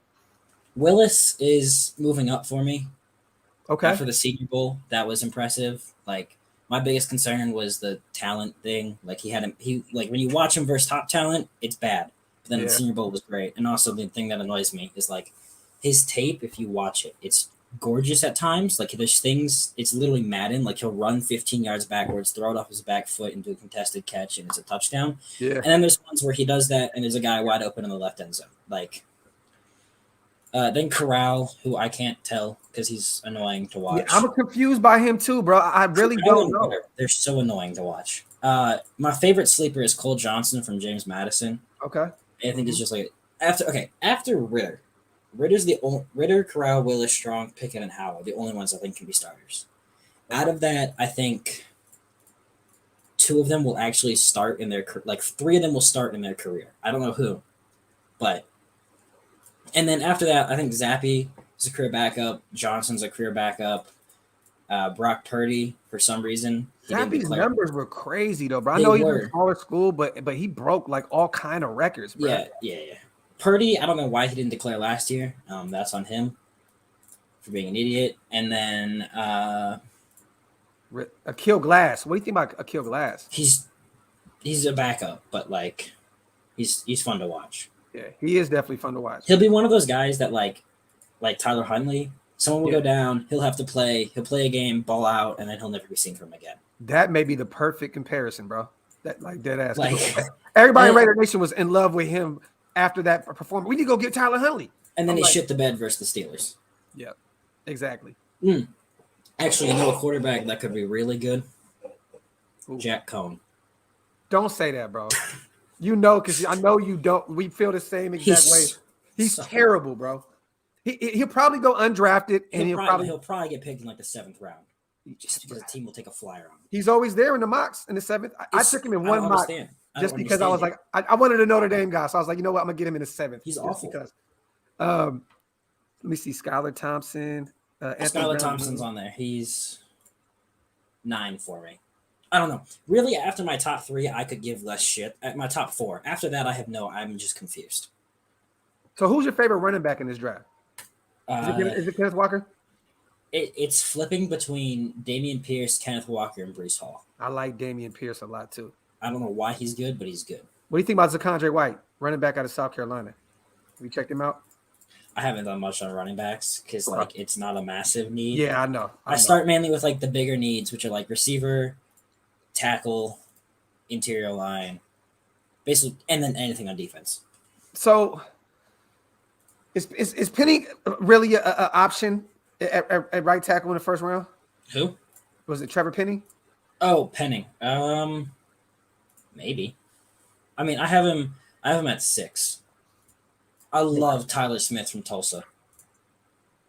Willis is moving up for me Okay. after the Senior Bowl. That was impressive. Like my biggest concern was the talent thing. Like he like when you watch him versus top talent, it's bad. But then the Yeah. Senior Bowl was great. And also the thing that annoys me is like his tape. If you watch it, it's gorgeous at times. Like there's things. It's literally Madden. Like he'll run 15 yards backwards, throw it off his back foot, and do a contested catch, and it's a touchdown. Yeah. And then there's ones where he does that, and there's a guy wide open in the left end zone. Like then Corral, who I can't tell because he's annoying to watch. Yeah, I'm confused by him too, bro. I really don't know. They're so annoying to watch. My favorite sleeper is Cole Johnson from James Madison. Okay. I think it's just like after Ritter. Ritter, Corral, Willis, Strong, Pickett, and Howell. The only ones I think can be starters. Out of that, I think 2 of them will actually start in their 3 of them will start in their career. I don't know who, but and then after that, I think Zappy is a career backup. Johnson's a career backup. Brock Purdy, for some reason, Zappy's numbers were crazy though, bro. I They know he was were. in smaller school, but he broke like all kind of records, bro. Yeah. Purdy, I don't know why he didn't declare last year. That's on him for being an idiot. And then Akil Glass. What do you think about Akil Glass? he's a backup, but like he's fun to watch. Yeah, he is definitely fun to watch. He'll be one of those guys that like Tyler Huntley. Someone will go down. He'll have to play. He'll play a game, ball out, and then he'll never be seen from again. That may be the perfect comparison, bro. That like dead ass. Like everybody in Raidernation was in love with him after that performance. We need to go get Tyler Huntley. And then he shit the bed versus the Steelers. Yep, exactly. Actually, you know a quarterback that could be really good? Ooh. Jack Cohn. Don't say that, bro. You know, because I know you don't. We feel the same exact way. He's terrible, bro. He'll probably go undrafted, and he'll probably get picked in like the 7th round. Just because the team will take a flyer on him. He's always there in the mocks in the 7th. I took him in one mock just because I was like, I wanted a Notre Dame guy, so I was like, you know what, I'm gonna get him in the 7th. He's awful. Because, let me see, Skylar Thompson. Skylar Thompson's on there. He's 9 for me. I don't know. Really, after my top 3, I could give less shit. At my top 4, after that, I'm just confused. So, who's your favorite running back in this draft? Is it Kenneth Walker? It's flipping between Dameon Pierce, Kenneth Walker, and Breece Hall. I like Dameon Pierce a lot too. I don't know why he's good, but he's good. What do you think about Zakondre White, running back out of South Carolina? Have you checked him out? I haven't done much on running backs because it's not a massive need. Yeah, I know. I start mainly with like the bigger needs, which are like receiver, tackle, interior line, basically, and then anything on defense. So, is Penny really an option at right tackle in the first round? Who was it? Trevor Penny? Oh, Penning. Maybe. I mean, I have him at 6. I love Tyler Smith from Tulsa.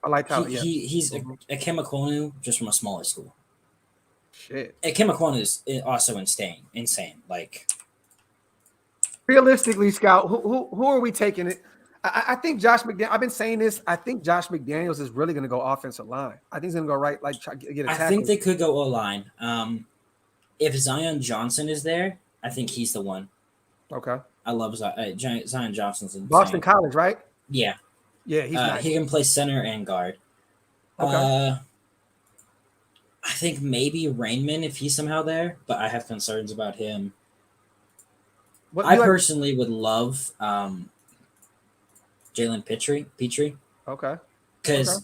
I like Tyler. He's a Akem Ekwonu just from a smaller school. Shit. Akem Ekwonu is also insane. Like realistically, Scout, who are we taking it? I think Josh McDaniels. I've been saying this. I think Josh McDaniels is really going to go offensive line. I think he's going to go right, like try get a tackle. I think they could go O-line. If Zion Johnson is there, I think he's the one. Okay. I love Zion Johnson's insane. Boston College, right? Yeah. Yeah, he's nice. He can play center and guard. Okay. I think maybe Rainman if he's somehow there, but I have concerns about him. I personally would love Jalen Petrie. Okay. Because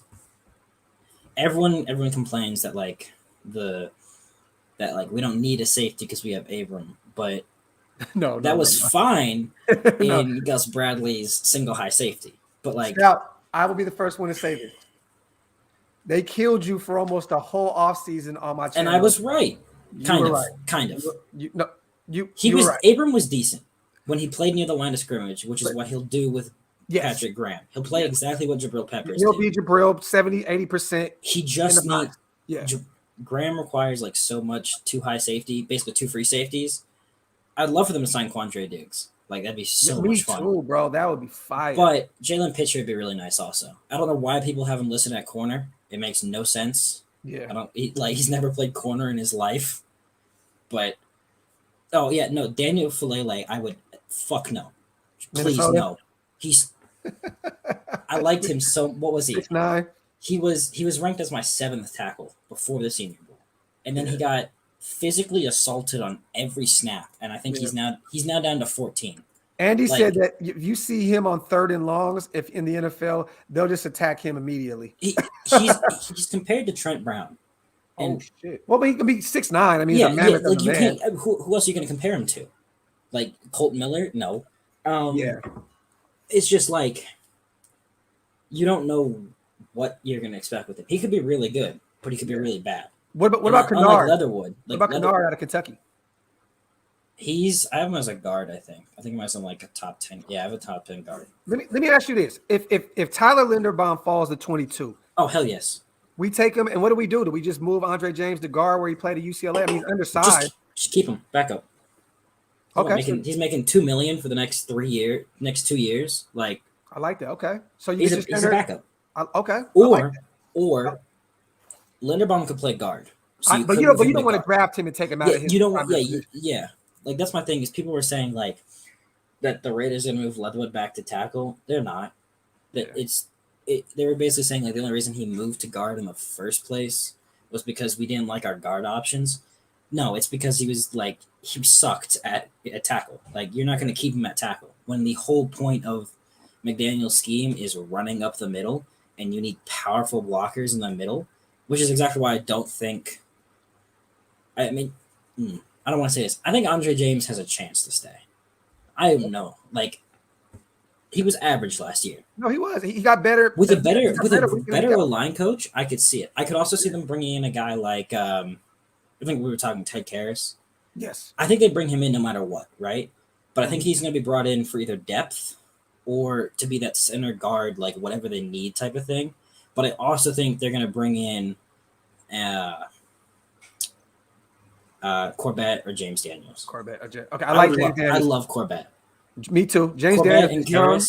everyone complains that we don't need a safety because we have Abram, but that was fine in Gus Bradley's single high safety. But like Scout, I will be the first one to say this. They killed you for almost a whole offseason on my channel. And I was right. You were right. Kind of. You were right. Abram was decent when he played near the line of scrimmage, which is what he'll do with Patrick Graham. He'll play exactly what Jabril Peppers He'll be Jabril 70-80%. He just needs Graham requires like so much too high safety, basically 2 free safeties. I'd love for them to sign Quandre Diggs. Like that'd be so much fun. Me too, bro. That would be fire. But Jalen Pitcher would be really nice also. I don't know why people have him listed at corner. It makes no sense. Yeah. He's never played corner in his life. But Daniel Falele, I would fuck no. Please no. I liked him so. What was he? 6'9". He was ranked as my 7th tackle before the Senior Bowl, and then he got physically assaulted on every snap, and I think he's now down to 14. Andy said that if you see him on 3rd and longs, if in the NFL, they'll just attack him immediately. He's compared to Trent Brown. And, shit! Well, but he can be 6'9". I mean, he's a mammoth like you man. can't. Who else are you going to compare him to? Like Colt Miller? No. It's just like you don't know what you're going to expect with him. He could be really good, but he could be really bad. What about Kennard? Leatherwood. What about Kennard out of Kentucky? I have him as a guard. I think he might have like a top 10. Yeah, I have a top 10 guard. Let me ask you this: if Tyler Linderbaum falls to 22, oh hell yes, we take him, and what do? Do we just move Andre James to guard where he played at UCLA? I mean, he's undersized. Just keep him back up. Okay, he's making $2 million for the next 2 years. Like I like that. Okay, so he's a backup. Okay, Or Linderbaum could play guard. So but you don't want to draft him and take him out of his. You don't want. Yeah. Like that's my thing is people were saying like that the Raiders are gonna move Leatherwood back to tackle. They're not. They were basically saying like the only reason he moved to guard in the first place was because we didn't like our guard options. No, it's because he sucked at tackle. Like you're not gonna keep him at tackle when the whole point of McDaniel's scheme is running up the middle and you need powerful blockers in the middle, which is exactly why I don't think. I mean. I don't want to say this. I think Andre James has a chance to stay. I don't know. Like, he was average last year. No, he was. He got better. With a better line coach, I could see it. I could also see them bringing in a guy like, I think we were talking Ted Karras. Yes. I think they bring him in no matter what, right? But I think he's going to be brought in for either depth or to be that center guard, like whatever they need type of thing. But I also think they're going to bring in Corbett or James Daniels. Okay, I like James Daniels. I love Corbett. Me too. James Daniels is young.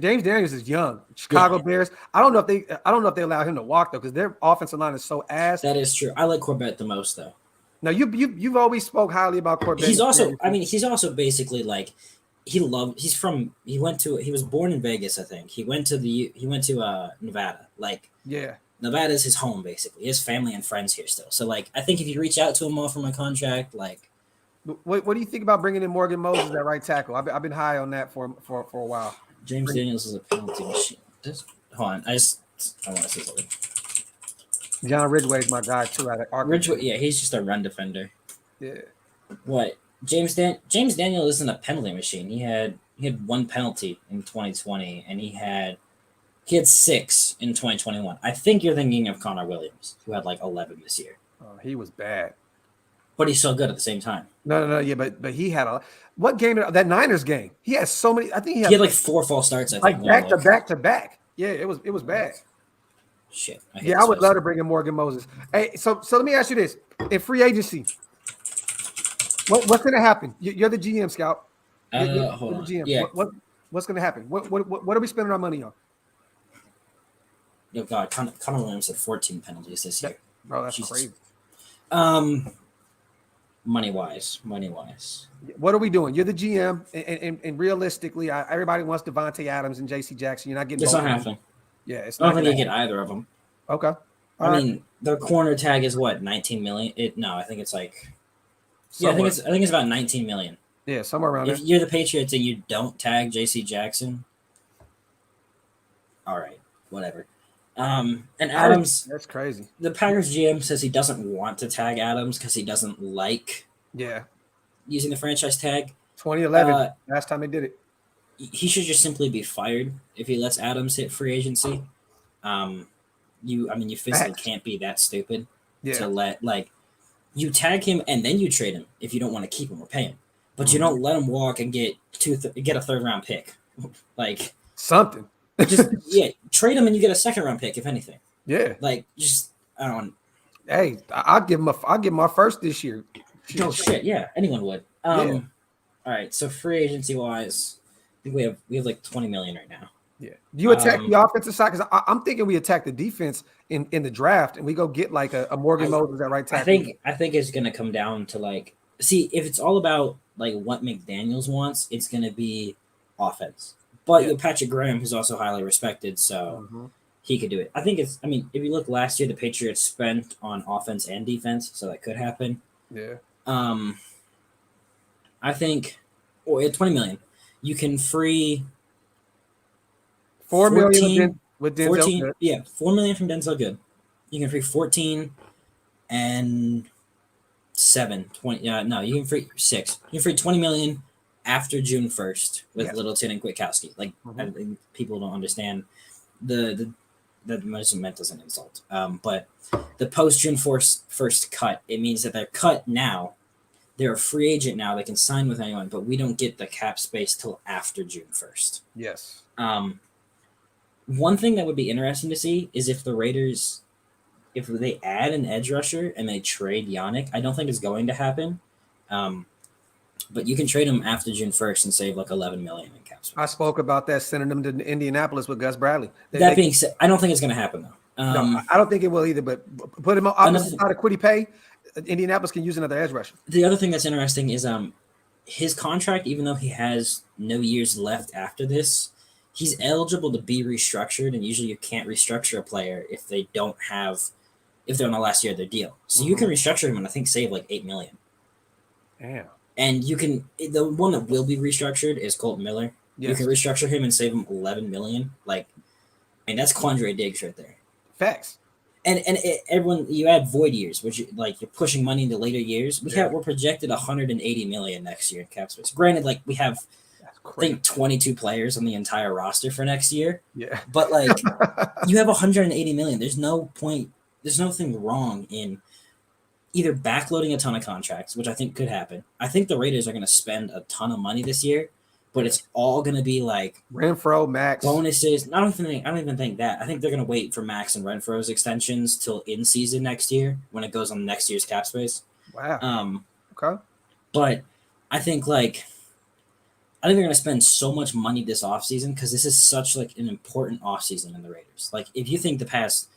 James Daniels is young. Chicago Bears. I don't know if they allow him to walk though, because their offensive line is so ass. That is true. I like Corbett the most though. Now you've always spoke highly about Corbett. He's also basically like he was born in Vegas, I think. He went to Nevada. Like Nevada is his home, basically. He has family and friends here still. So, like, I think if you reach out to him more from a contract, like... What do you think about bringing in Morgan Moses at right tackle? I've been high on that for a while. James Daniels is a penalty machine. Hold on. I want to say something. John Ridgway's my guy, too. Ridgway, yeah, he's just a run defender. Yeah. What? James Daniels isn't a penalty machine. He had 1 penalty in 2020, and he had 6 in 2021. I think you're thinking of Connor Williams, who had like 11 this year. Oh, he was bad. But he's so good at the same time. No. Yeah, but he had what game? That Niners game. He has so many. I think he had like 4 false starts. I think back to back. Yeah, it was bad. Shit. I would love to bring in Morgan Moses. Hey, so let me ask you this: in free agency, what's going to happen? You're the GM, Scout. Hold on. GM. Yeah. What's going to happen? What are we spending our money on? Oh God, Connor Williams had 14 penalties this year. Bro, that's crazy. Money wise. What are we doing? You're the GM, and realistically, everybody wants Devontae Adams and J.C. Jackson. You're not getting. It's not happening. Yeah, it's not. I don't think you get either of them. Okay. I mean, their corner tag is what, 19 million? I think it's like. Yeah, I think it's about 19 million. Yeah, somewhere around there. If you're the Patriots and you don't tag J.C. Jackson, all right, whatever. And Adams, that's crazy. The Packers GM says he doesn't want to tag Adams because he doesn't like using the franchise tag. 2011, last time they did it. he should just simply be fired if he lets Adams hit free agency. You physically Facts. can't be that stupid Yeah. to let you tag him and then you trade him if you don't want to keep him or pay him, but you Mhm. don't let him walk and get get a third round pick. Like Something. just trade him and you get a second round pick if anything. Yeah. Like just I don't. Hey, I'll give him my first this year. Oh shit, yeah, anyone would. Yeah. All right, so free agency wise, I think we have like 20 million right now. Yeah. Do you attack the offensive side? Because I'm thinking we attack the defense in the draft and we go get like a Morgan Moses at right tackle. I think it's gonna come down to like see if it's all about like what McDaniels wants, it's gonna be offense. But you have Patrick Graham, who's also highly respected, so he could do it. I think it's. I mean, if you look last year, the Patriots spent on offense and defense, so that could happen. Yeah. I think, or at 20 million, you can free 4 million with Denzel 14, Good. yeah, 4 million from Denzel Good. You can free 14 and 7, 20. No, you can free 6. You can free 20 million after June 1st with Littleton and Kwiatkowski. Like I think people don't understand the measurement as an insult. But the post June 1st cut, it means that they're cut now. They're a free agent now. They can sign with anyone, but we don't get the cap space till after June 1st. Yes. One thing that would be interesting to see is if the Raiders, if they add an edge rusher and they trade Yannick. I don't think it's going to happen. But you can trade him after June 1st and save like 11 million in cap space. I spoke about that, sending them to Indianapolis with Gus Bradley. That being said, I don't think it's going to happen though. No, I don't think it will either. But put him on opposite side of Quiddy Pay. Indianapolis can use another edge rusher. The other thing that's interesting is his contract, even though he has no years left after this, he's eligible to be restructured, and usually you can't restructure a player if they're on the last year of their deal. So you can restructure him and I think save like 8 million. Damn. And you can, the one that will be restructured is Colton Miller. Yes. You can restructure him and save him 11 million. Like, I mean, that's Quandre Diggs right there. Facts. And everyone, you add void years, which like you're pushing money into later years. We're projected 180 million next year in cap space. Granted, like we have, I think 22 players on the entire roster for next year. Yeah. But like, you have 180 million. There's no point. There's nothing wrong in either backloading a ton of contracts, which I think could happen. I think the Raiders are going to spend a ton of money this year, but it's all going to be like Renfro, Max bonuses. I don't even think that. I think they're going to wait for Max and Renfro's extensions till in season next year when it goes on next year's cap space. Wow. Okay. But I think they're going to spend so much money this offseason because this is such like an important offseason in the Raiders. Like if you think the past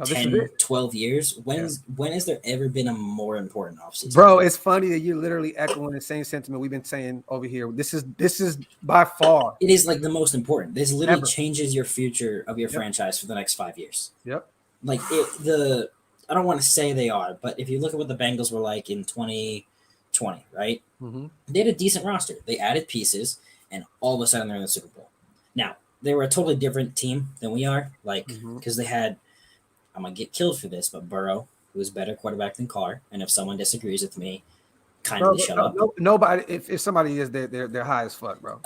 10, 12 years, when has there ever been a more important offseason? Bro, it's funny that you're literally echoing the same sentiment we've been saying over here. This is by far. It is like the most important. This literally changes your future of your franchise for the next 5 years. Yep. Like I don't want to say they are, but if you look at what the Bengals were like in 2020, right? Mm-hmm. They had a decent roster. They added pieces, and all of a sudden they're in the Super Bowl. Now, they were a totally different team than we are, like because they had, I'm going to get killed for this, but Burrow, who is better quarterback than Carr. And if someone disagrees with me, kindly shut up. Nobody, if somebody is, they're high as fuck, bro.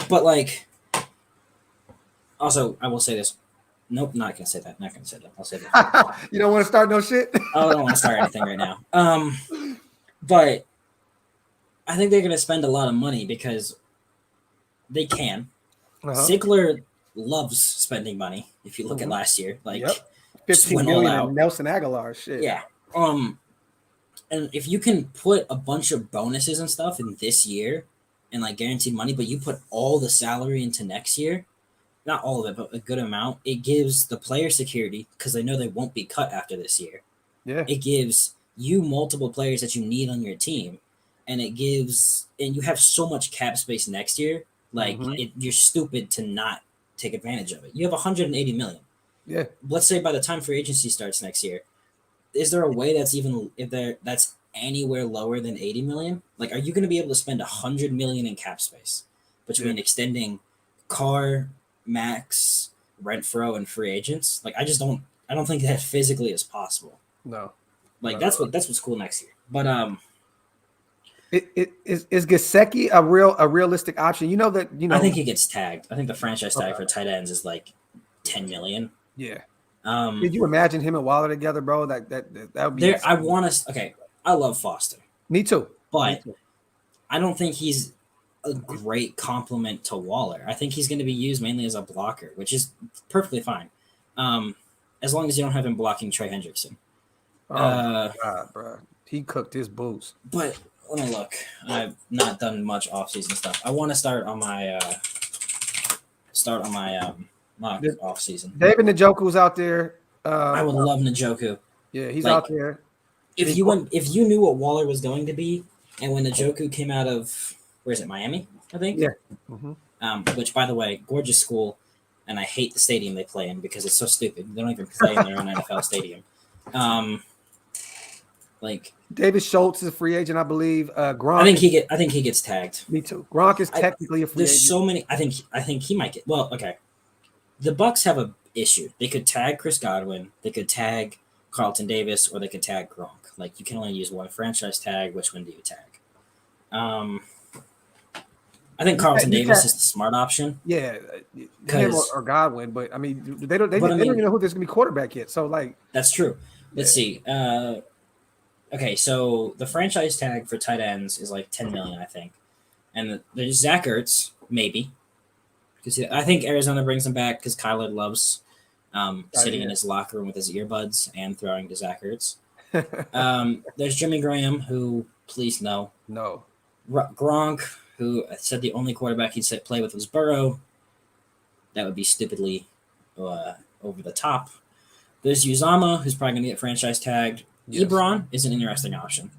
But like, also, I will say this. Nope, not going to say that. I'll say that. You don't want to start no shit? I don't want to start anything right now. But I think they're going to spend a lot of money because they can. Ziegler loves spending money. If you look at last year, like 15 million and Nelson Aguilar shit. Yeah. And if you can put a bunch of bonuses and stuff in this year and like guaranteed money, but you put all the salary into next year, not all of it, but a good amount, it gives the player security because they know they won't be cut after this year. Yeah. It gives you multiple players that you need on your team, and you have so much cap space next year. Like you're stupid to not take advantage of it. You have 180 million. Yeah. Let's say by the time free agency starts next year, is there a way that's anywhere lower than 80 million? Like, are you going to be able to spend 100 million in cap space between extending Carr, Max, Renfro, and free agents? Like, I don't think that physically is possible. No. Like, that's what's cool next year. But Is Gesicki a realistic option? You know that I think he gets tagged. I think the franchise tag for tight ends is like 10 million. Yeah. Um, Could you imagine him and Waller together, bro? That would be. I want to. Okay, I love Foster, Me too. but I don't think he's a great complement to Waller. I think he's going to be used mainly as a blocker, which is perfectly fine, as long as you don't have him blocking Trey Hendrickson. Oh God, bro, he cooked his boots. But let me look. I've not done much offseason stuff. I want to start on my mock offseason. David Njoku's out there. I would love Njoku. Yeah, he's out there. If you knew what Waller was going to be, and when Njoku came out of where is it, Miami? I think. Yeah. Mm-hmm. Which, by the way, gorgeous school, and I hate the stadium they play in because it's so stupid. They don't even play in their own NFL stadium. Like David Schultz is a free agent, I believe. Gronk. I think he gets tagged. Me too. Gronk is technically a free agent. There's so many. I think he might get. Well, okay. The Bucks have a issue. They could tag Chris Godwin. They could tag Carlton Davis, or they could tag Gronk. Like, you can only use one franchise tag. Which one do you tag? I think Carlton Davis is the smart option. Yeah, him or Godwin, but I mean, they don't even know who there's gonna be quarterback yet. So like, that's true. Let's see. Okay, so the franchise tag for tight ends is like 10 million, I think, and there's Zach Ertz, maybe, because I think Arizona brings him back because Kyler loves sitting in his locker room with his earbuds and throwing to Zach Ertz. There's Jimmy Graham, who please no. Gronk, who said the only quarterback he'd play with was Burrow. That would be stupidly over the top. There's Uzama, who's probably going to get franchise tagged. Yes. Ebron is an interesting option.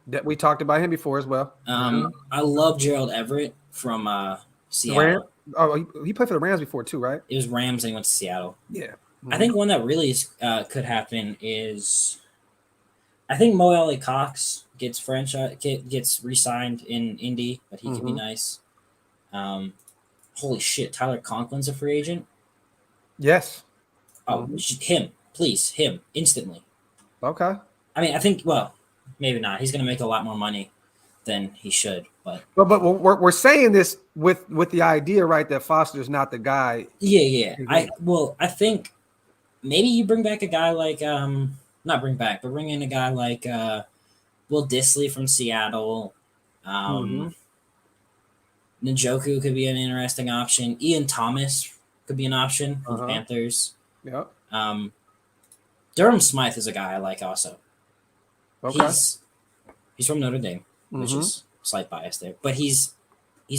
That we talked about him before as well. I love Gerald Everett from Seattle. He played for the Rams before too, right? It was Rams and he went to Seattle. Yeah. I think one that really could happen is I think Mo Alley Cox gets re-signed in Indy, but he could be nice. Holy shit, Tyler Conklin's a free agent? Yes. Oh, him. Please, him. Instantly. Okay. I mean, I think, well, maybe not. He's going to make a lot more money than he should, but we're saying this with the idea, right, that Foster's not the guy. Yeah. I think maybe you bring back a guy like not bring back, but bring in a guy like Will Dissly from Seattle. Njoku could be an interesting option. Ian Thomas could be an option for the Panthers. Yep. Durham Smythe is a guy I like also. Okay. He's from Notre Dame, which is slight bias there, but he's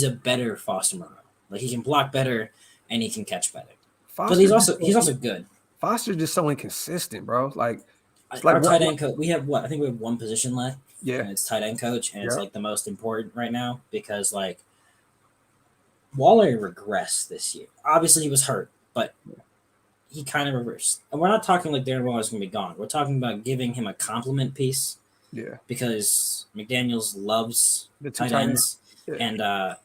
a better Foster Moreau. Like, he can block better and he can catch better. But he's also good. Foster's just so inconsistent, bro. Like, our tight end coach, we have I think we have one position left. Yeah. And it's tight end coach, and it's like the most important right now because like Waller regressed this year. Obviously he was hurt, but he kind of reversed. And we're not talking like Darren Waller's going to be gone. We're talking about giving him a compliment piece. Yeah. Because McDaniels loves the tight ends. Yeah. And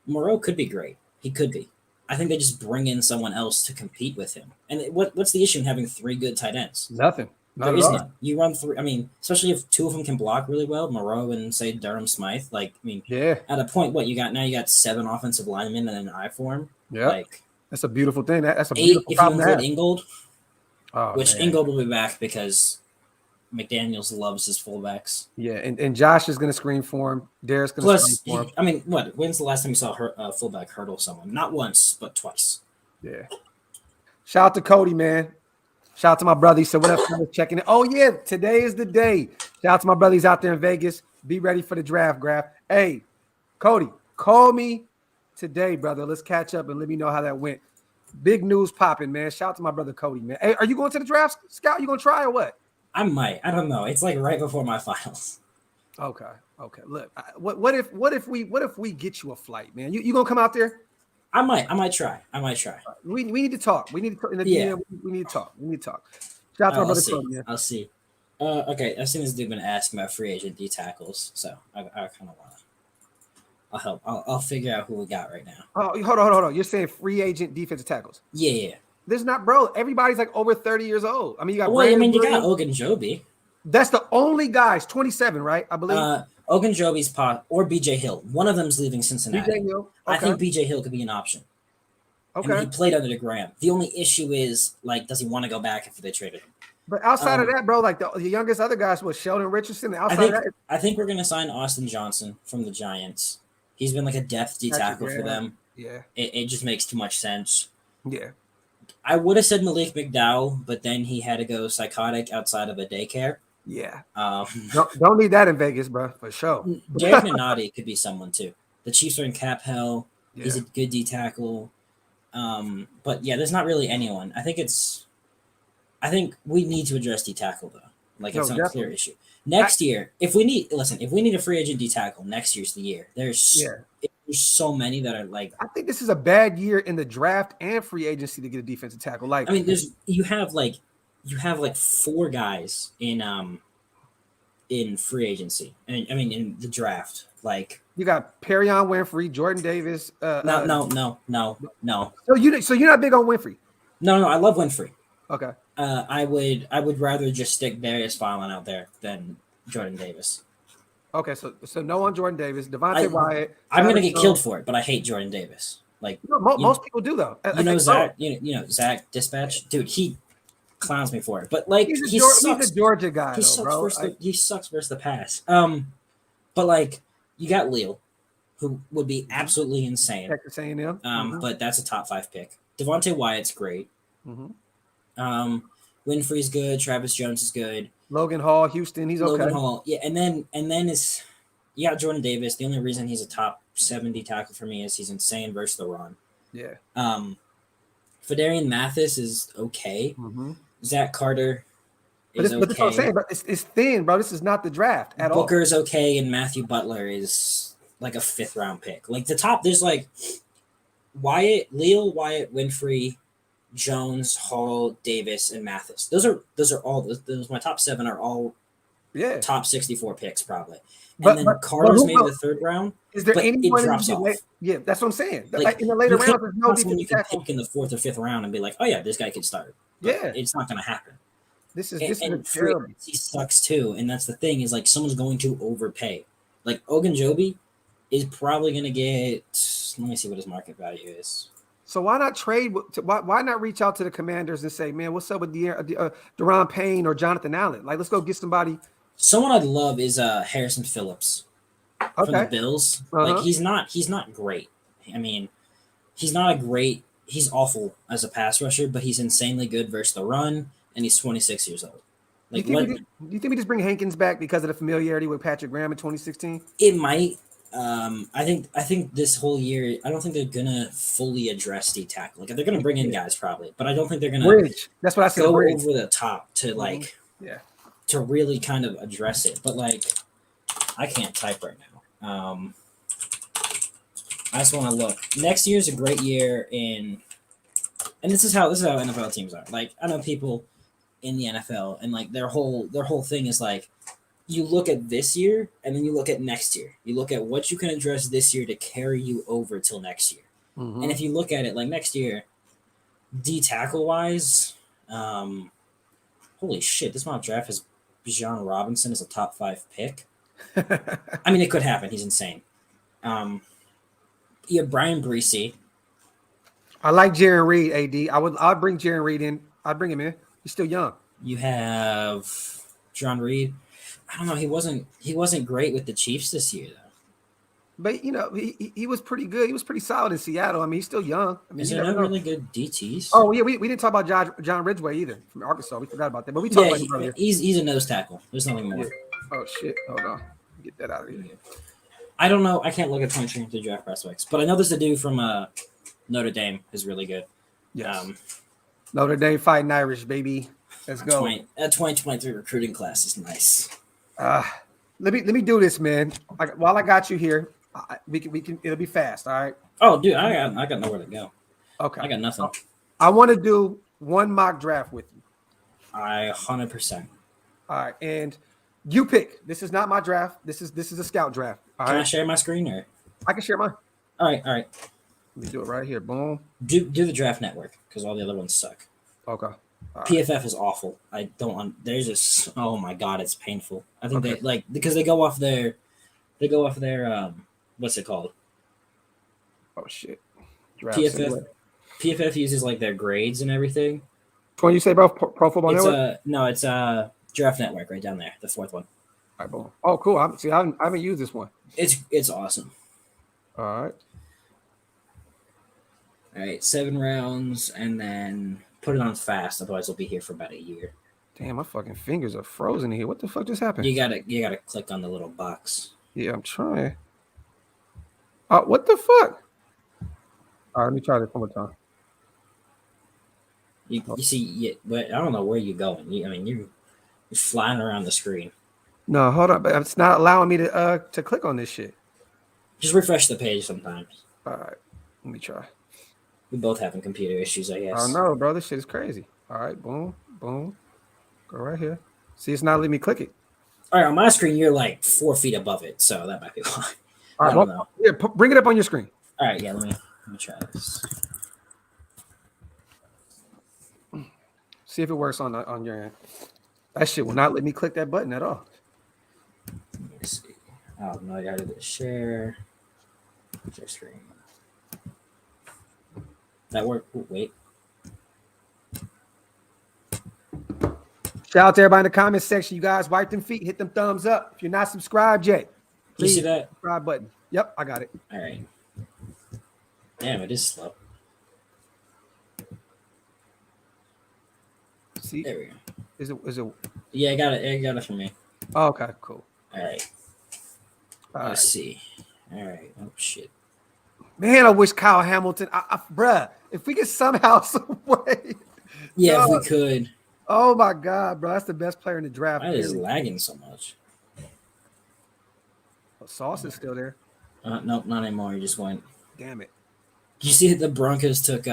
Moreau could be great. He could be. I think they just bring in someone else to compete with him. And what's the issue in having three good tight ends? Nothing. There is none. You run three. I mean, especially if two of them can block really well, Moreau and say Durham Smythe. Like, I mean, at a point, you got 7 offensive linemen and an I form. Yeah. Like, that's a beautiful thing. That's a 8 beautiful problem to have. Ingold, which Ingold will be back because McDaniels loves his fullbacks. Yeah, and Josh is going to screen for him. Derek's going to screen for him. I mean, when's the last time you saw a fullback hurdle someone? Not once, but twice. Yeah. Shout out to Cody, man. Shout out to my brother. He said, what up, fellas? Checking in. Oh, yeah, today is the day. Shout out to my brothers out there in Vegas. Be ready for the draft, Graphk. Hey, Cody, call me today, brother. Let's catch up and let me know how that went. Big news popping, man. Shout out to my brother Cody, man. Hey, are you going to the draft, Scout? You going to try or what? I might. I don't know. It's like right before my finals. Okay. Look, what if we get you a flight, man? You gonna come out there? I might try. We need to talk. We need to talk in the DM. We need to talk. Shout out to my brother Cody, man. I'll see. Okay. I've seen this dude been asking about free agent D tackles, so I kind of want to. I'll help. I'll figure out who we got right now. Oh, hold on. You're saying free agent defensive tackles? Yeah. There's not, bro. Everybody's like over 30 years old. I mean, you got. You got Ogunjobi. That's the only guy. He's 27, right? I believe. Ogunjobi's pot or BJ Hill. One of them's leaving Cincinnati. BJ Hill. I Okay. think BJ Hill could be an option. I mean, Okay. he played under Graham. The only issue is, like, does he want to go back after they traded him? But outside of that, bro, like the youngest other guys was Sheldon Richardson. I think we're gonna sign Austin Johnson from the Giants. He's been like a depth D tackle for them. Yeah. It just makes too much sense. Yeah. I would have said Malik McDowell, but then he had to go psychotic outside of a daycare. Yeah. Um, don't need that in Vegas, bro, for sure. Derek Nunati could be someone too. The Chiefs are in cap hell. Yeah. He's a good D tackle. But yeah, there's not really anyone. I think we need to address D tackle though. Like it's a clear issue. Next year, if we need a free agent D tackle, next year's the year. There's so many that are like. I think this is a bad year in the draft and free agency to get a defensive tackle. Like, I mean, you have like 4 guys in free agency. I mean in the draft. Like you got Perion Winfrey, Jordan Davis. No. So you're not big on Winfrey? No. I love Winfrey. Okay. I would rather just stick Darius Philon out there than Jordan Davis. Okay, so no on Jordan Davis, Devontae Wyatt. I'm gonna get killed for it, but I hate Jordan Davis. Like most people do though. Zach, Zach Dispatch, dude, he clowns me for it. But like he's a Georgia guy. He sucks versus the pass. But like you got Leal, who would be absolutely insane. Texas A&M. But that's a top 5 pick. Devontae Wyatt's great. Mm-hmm. Winfrey's good. Travis Jones is good. Logan Hall, Houston, he's okay. Logan Hall, yeah, and then you got Jordan Davis. The only reason he's a top 70 tackle for me is he's insane versus the run. Yeah. Fedarian Mathis is okay. Mm-hmm. Zach Carter is okay. But that's what I'm saying, bro. It's thin, bro. This is not the draft at all. Booker's okay, and Matthew Butler is like a 5th round pick. Like the top, there's like Wyatt, Winfrey, Jones, Hall, Davis, and Mathis. Those are all those my top 7 are all top 64 picks probably. And then Carter's maybe the 3rd round. Is there anyone it drops off? Yeah, that's what I'm saying. Like, in the later rounds, there's no defensive you can pick in the 4th or 5th round and be like, oh yeah, this guy could start. But it's not going to happen. This is terrible. He sucks too, and that's the thing is like someone's going to overpay. Like Ogunjobi is probably going to get. Let me see what his market value is. So why not trade? Why not reach out to the Commanders and say, man, what's up with Deron Payne or Jonathan Allen? Like, let's go get somebody. Someone I'd love is Harrison Phillips from the Bills. Like he's not great. I mean, he's awful as a pass rusher, but he's insanely good versus the run, and he's 26 years old. Like, do you think we just bring Hankins back because of the familiarity with Patrick Graham in 2016? It might. I think this whole year, I don't think they're gonna fully address D tackle. Like they're gonna bring in guys probably, but I don't think they're gonna bridge. That's what I said. Go over the top to like, yeah, to really kind of address it. But like, I can't type right now. I just want to look. Next year's a great year and this is how NFL teams are. Like I know people in the NFL and like their whole thing is like. You look at this year and then you look at next year. You look at what you can address this year to carry you over till next year. Mm-hmm. And if you look at it like next year, D tackle wise, holy shit, this mock draft has Bijan Robinson as a top 5 pick. I mean, it could happen. He's insane. You have Brian Breesy. I like Jaron Reed, AD. I'd bring Jaron Reed in. I'd bring him in. He's still young. You have John Reed. I don't know. He wasn't great with the Chiefs this year, though. But he was pretty good. He was pretty solid in Seattle. I mean, he's still young. I mean, is there no really good DTs? Oh yeah, we didn't talk about John Ridgeway either from Arkansas. We forgot about that. But we talked about him earlier. He's a nose tackle. There's nothing more. Yeah. Oh shit! Hold on, get that out of here. I don't know. I can't look at 2023 draft prospects, but I know there's a dude from Notre Dame is really good. Yes. Notre Dame fighting Irish, baby. Let's go. That 2023 recruiting class is nice. Let me do this, man. While I got you here, we can. It'll be fast. All right. Oh, dude, I got nowhere to go. Okay. I got nothing. I want to do one mock draft with you. 100%. All right, and you pick. This is not my draft. This is a scout draft. All right. I share my screen or? I can share mine. All right. Let me do it right here. Boom. Do the draft network because all the other ones suck. Okay. PFF is awful. I don't. There's just. Oh my god, it's painful. I think they because they go off their They go off their what's it called? Oh shit. Draft PFF. Simulator. PFF uses like their grades and everything. Which one you say, bro? Pro Football It's Network? no, it's Draft Network right down there, the fourth one. All right, boom. Oh, cool. I haven't used this one. It's awesome. All right. All right, 7 rounds, and then put it on fast. Otherwise, we'll be here for about a year. Damn, my fucking fingers are frozen here. What the fuck just happened? You gotta click on the little box. Yeah, I'm trying. What the fuck? All right, let me try this one more time. You see, but I don't know where you're going. You're flying around the screen. No, hold on. But it's not allowing me to click on this shit. Just refresh the page sometimes. All right, let me try. We both having computer issues, I guess. Oh no, bro, this shit is crazy. All right, boom, boom. Go right here. See, it's not letting me click it. All right, on my screen, you're like 4 feet above it, so that might be why. All right, I don't know. Yeah, bring it up on your screen. All right, yeah, let me try this. See if it works on your end. That shit will not let me click that button at all. Let me see. Oh no, I gotta share screen. That worked. Ooh, wait. Shout out to everybody in the comments section. You guys wipe them feet, hit them thumbs up. If you're not subscribed yet, Do you see that? subscribe button. Yep, I got it. All right. Damn, it is slow. See, There we go. is it? Yeah, I got it. I got it for me. Oh, okay, cool. All right. All Let's right. see. All right. Oh shit. Man, I wish Kyle Hamilton. Bruh, if we could somehow, some way. Yeah, if we could. Oh my god, bro, that's the best player in the draft. Why is it lagging so much? Sauce is still there. Nope, not anymore. He just went. Damn it. You see that the Broncos took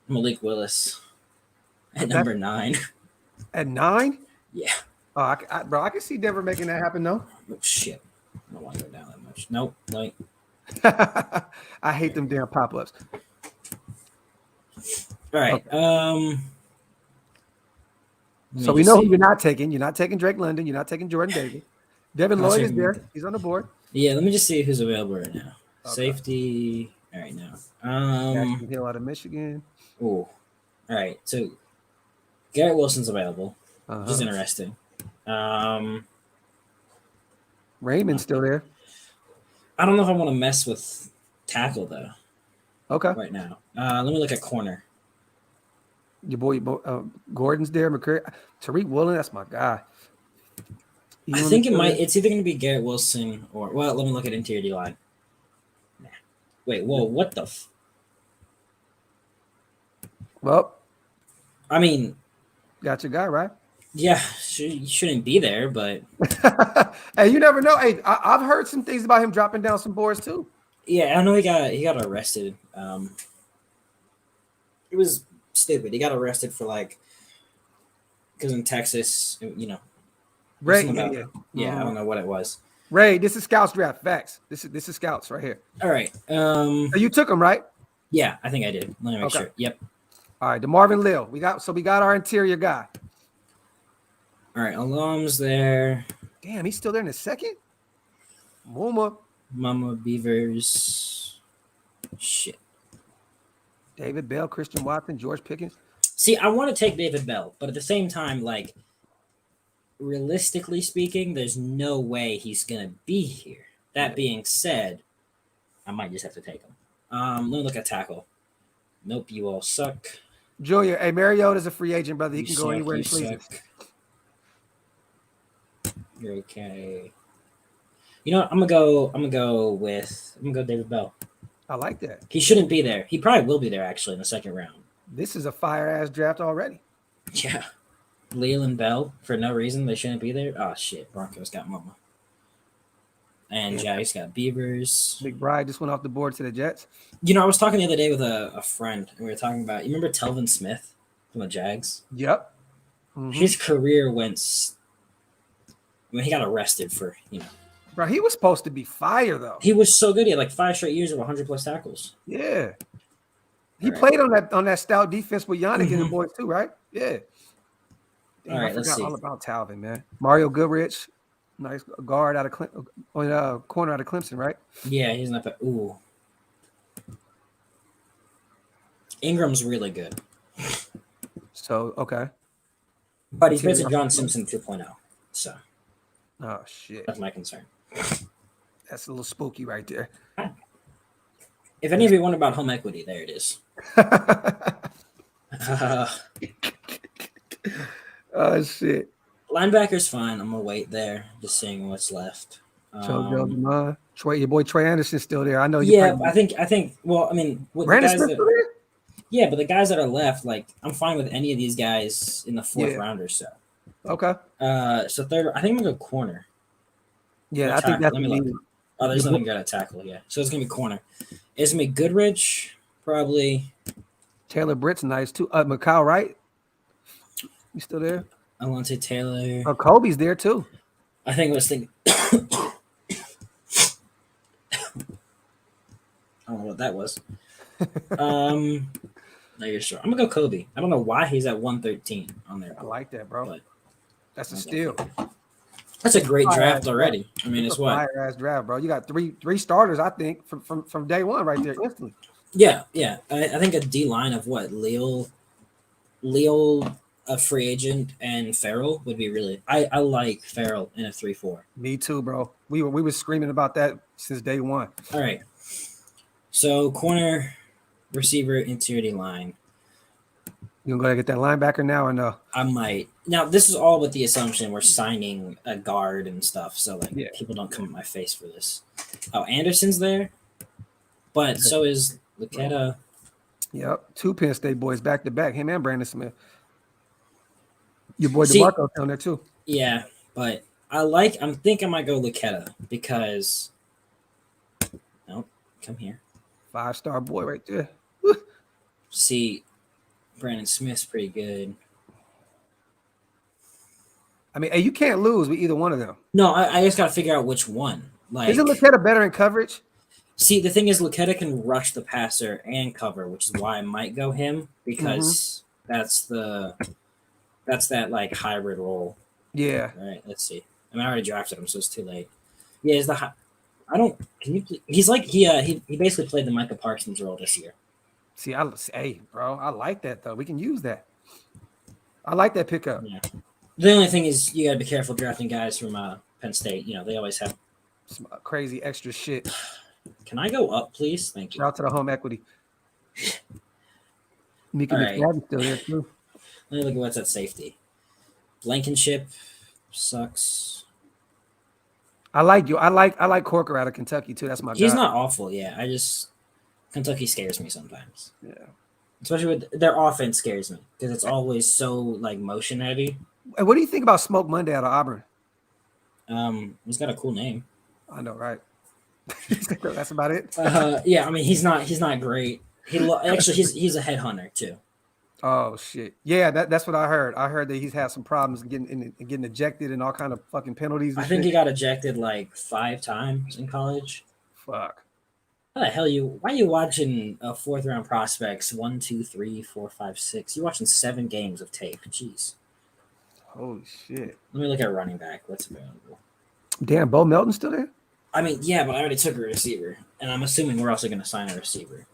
Malik Willis at number 9. At 9? Yeah. Oh, bro, I can see Denver making that happen, though. Oh shit. I don't want to go down that much. Nope. Like. I hate them damn pop-ups. All right. Okay. So we know who you're not taking. You're not taking Drake London. You're not taking Jordan Davis. Devin Lloyd is there. He's on the board. Yeah, let me just see who's available right now. Okay. Safety. All right, now. Jackson Hill out of Michigan. Oh, all right. So Garrett Wilson's available, which is interesting. Raymond's still there. I don't know if I want to mess with tackle though. Okay. Right now, let me look at corner. Your boy Gordon's there. McCurry, Tariq Woolen, that's my guy. I think it's either going to be Garrett Wilson or let me look at interior D line. Nah. Wait, whoa, what the? Well, I mean, got your guy right. Yeah, you shouldn't be there, but hey, you never know. Hey, I've heard some things about him dropping down some boards too. Yeah, I know he got arrested. It was stupid. He got arrested for because in Texas, Ray, yeah, I don't know what it was. Ray, this is Scouts draft. Facts. This is Scouts right here. All right. So you took him, right? Yeah, I think I did. Let me make sure. Yep. All right, DeMarvin Lil. We got our interior guy. All right, alums there. Damn, he's still there in a second. Mama Beavers. Shit. David Bell, Christian Watson, George Pickens. See, I want to take David Bell, but at the same time, realistically speaking, there's no way he's gonna be here. That being said, I might just have to take him. Let me look at tackle. Nope, you all suck. Julia, hey, Mariota's a free agent, brother. He can go anywhere he pleases. You're okay. You know what? I'm gonna go David Bell. I like that. He shouldn't be there. He probably will be there actually in the second round. This is a fire ass draft already. Yeah. Leland Bell, for no reason they shouldn't be there. Oh shit. Broncos got Mama. And Jags got Beavers. McBride just went off the board to the Jets. I was talking the other day with a friend, and we were talking about, you remember Telvin Smith from the Jags? Yep. Mm-hmm. His career went when he got arrested for, Bro, he was supposed to be fire, though. He was so good. He had 5 straight years of 100+ tackles. Yeah. He played on that stout defense with Yannick and the boys, too, right? Yeah. Damn, all right, let's see. All about Talvin, man. Mario Goodrich. Nice guard out of corner out of Clemson, right? Yeah, he's not bad. Ooh. Ingram's really good. So okay. But he's Interior basically John offensive line. Simpson 2.0. So Oh shit. that's my concern. That's a little spooky right there. If any of you wonder about home equity, there it is. Oh shit. Linebacker's fine. I'm gonna wait there, just seeing what's left. Joe Demond. Troy, your boy Trey Anderson's still there. I know you Yeah, probably I think. Well, I mean, with the Brandon guys Smith that, still there? yeah, but the guys that are left, like, I'm fine with any of these guys in the fourth Yeah. round or so. Okay. So third, I think I'm gonna go corner. Yeah, No I think tackle. that's Let me what look. needed. Oh, there's Your boy, nothing good at tackle. Yeah, so it's gonna be corner. It's gonna be Goodrich, probably. Taylor Britt's nice too. McCall, right? You still there? Alontae Taylor. Oh, Kobe's there too. I think I was thinking. I don't know what that was. No, you're sure. I'm gonna go Kobe. I don't know why he's at 113 on there. I like that, bro. But That's a I'll go steal. Kobe. That's a great Fire-ass draft already. I mean, It's it's a what? fire ass draft, bro. You got three starters, I think, from day one right there instantly. Yeah. I think a D line of what? Leo, a free agent, and Farrell would be really. I like Farrell in a 3-4. Me too, bro. We were screaming about that since day one. All right. So corner, receiver, interior D line. You gonna go ahead and get that linebacker now or no? I might. Now this is all with the assumption we're signing a guard and stuff, so like Yeah. people don't come at my face for this. Oh, Anderson's there, but so is Luqueta. Yep. Two Penn State boys back to back. Him and Brandon Smith. Your boy See, DeMarco's down there too. yeah, but I think I might go Luqueta because no, come here. 5-star boy right there. See, Brandon Smith's pretty good. I mean, hey, you can't lose with either one of them. No, I just gotta figure out which one. Like, Isn't Luqueta better in coverage? see, the thing is, Luqueta can rush the passer and cover, which is why I might go him because that's that like hybrid role. Yeah. All right, let's see. I mean, I already drafted him, so it's too late. Yeah, is the I don't. Can you? He's like he basically played the Micah Parsons role this year. See, hey, bro, I like that though. We can use that. I like that pickup. Yeah. The only thing is you gotta be careful drafting guys from Penn State. You know they always have. Some crazy extra shit. Can I go up, please? Thank you. Shout out to the home equity. Mika All right. McFadden's still there too. Let me look at what's at safety. Blankenship sucks. I like you. I like Corker out of Kentucky too. That's my guy. He's not awful. Yeah, Kentucky scares me sometimes. Yeah. Especially with their offense scares me because it's always so like motion heavy. And what do you think about Smoke Monday out of Auburn? He's got a cool name. I know, right? That's about it. Yeah, I mean he's not great. Actually he's a headhunter too. Oh shit! Yeah, that's what I heard. I heard that he's had some problems getting ejected and all kind of fucking penalties. And I think shit. he got ejected like 5 times in college. Fuck. How the hell why are you watching a 4th round prospects 1, 2, 3, 4, 5, 6? You're watching 7 games of tape. Jeez. Holy shit! Let me look at running back. What's available? Damn, Bo Melton's still there? I mean, yeah, but I already took a receiver, and I'm assuming we're also going to sign a receiver.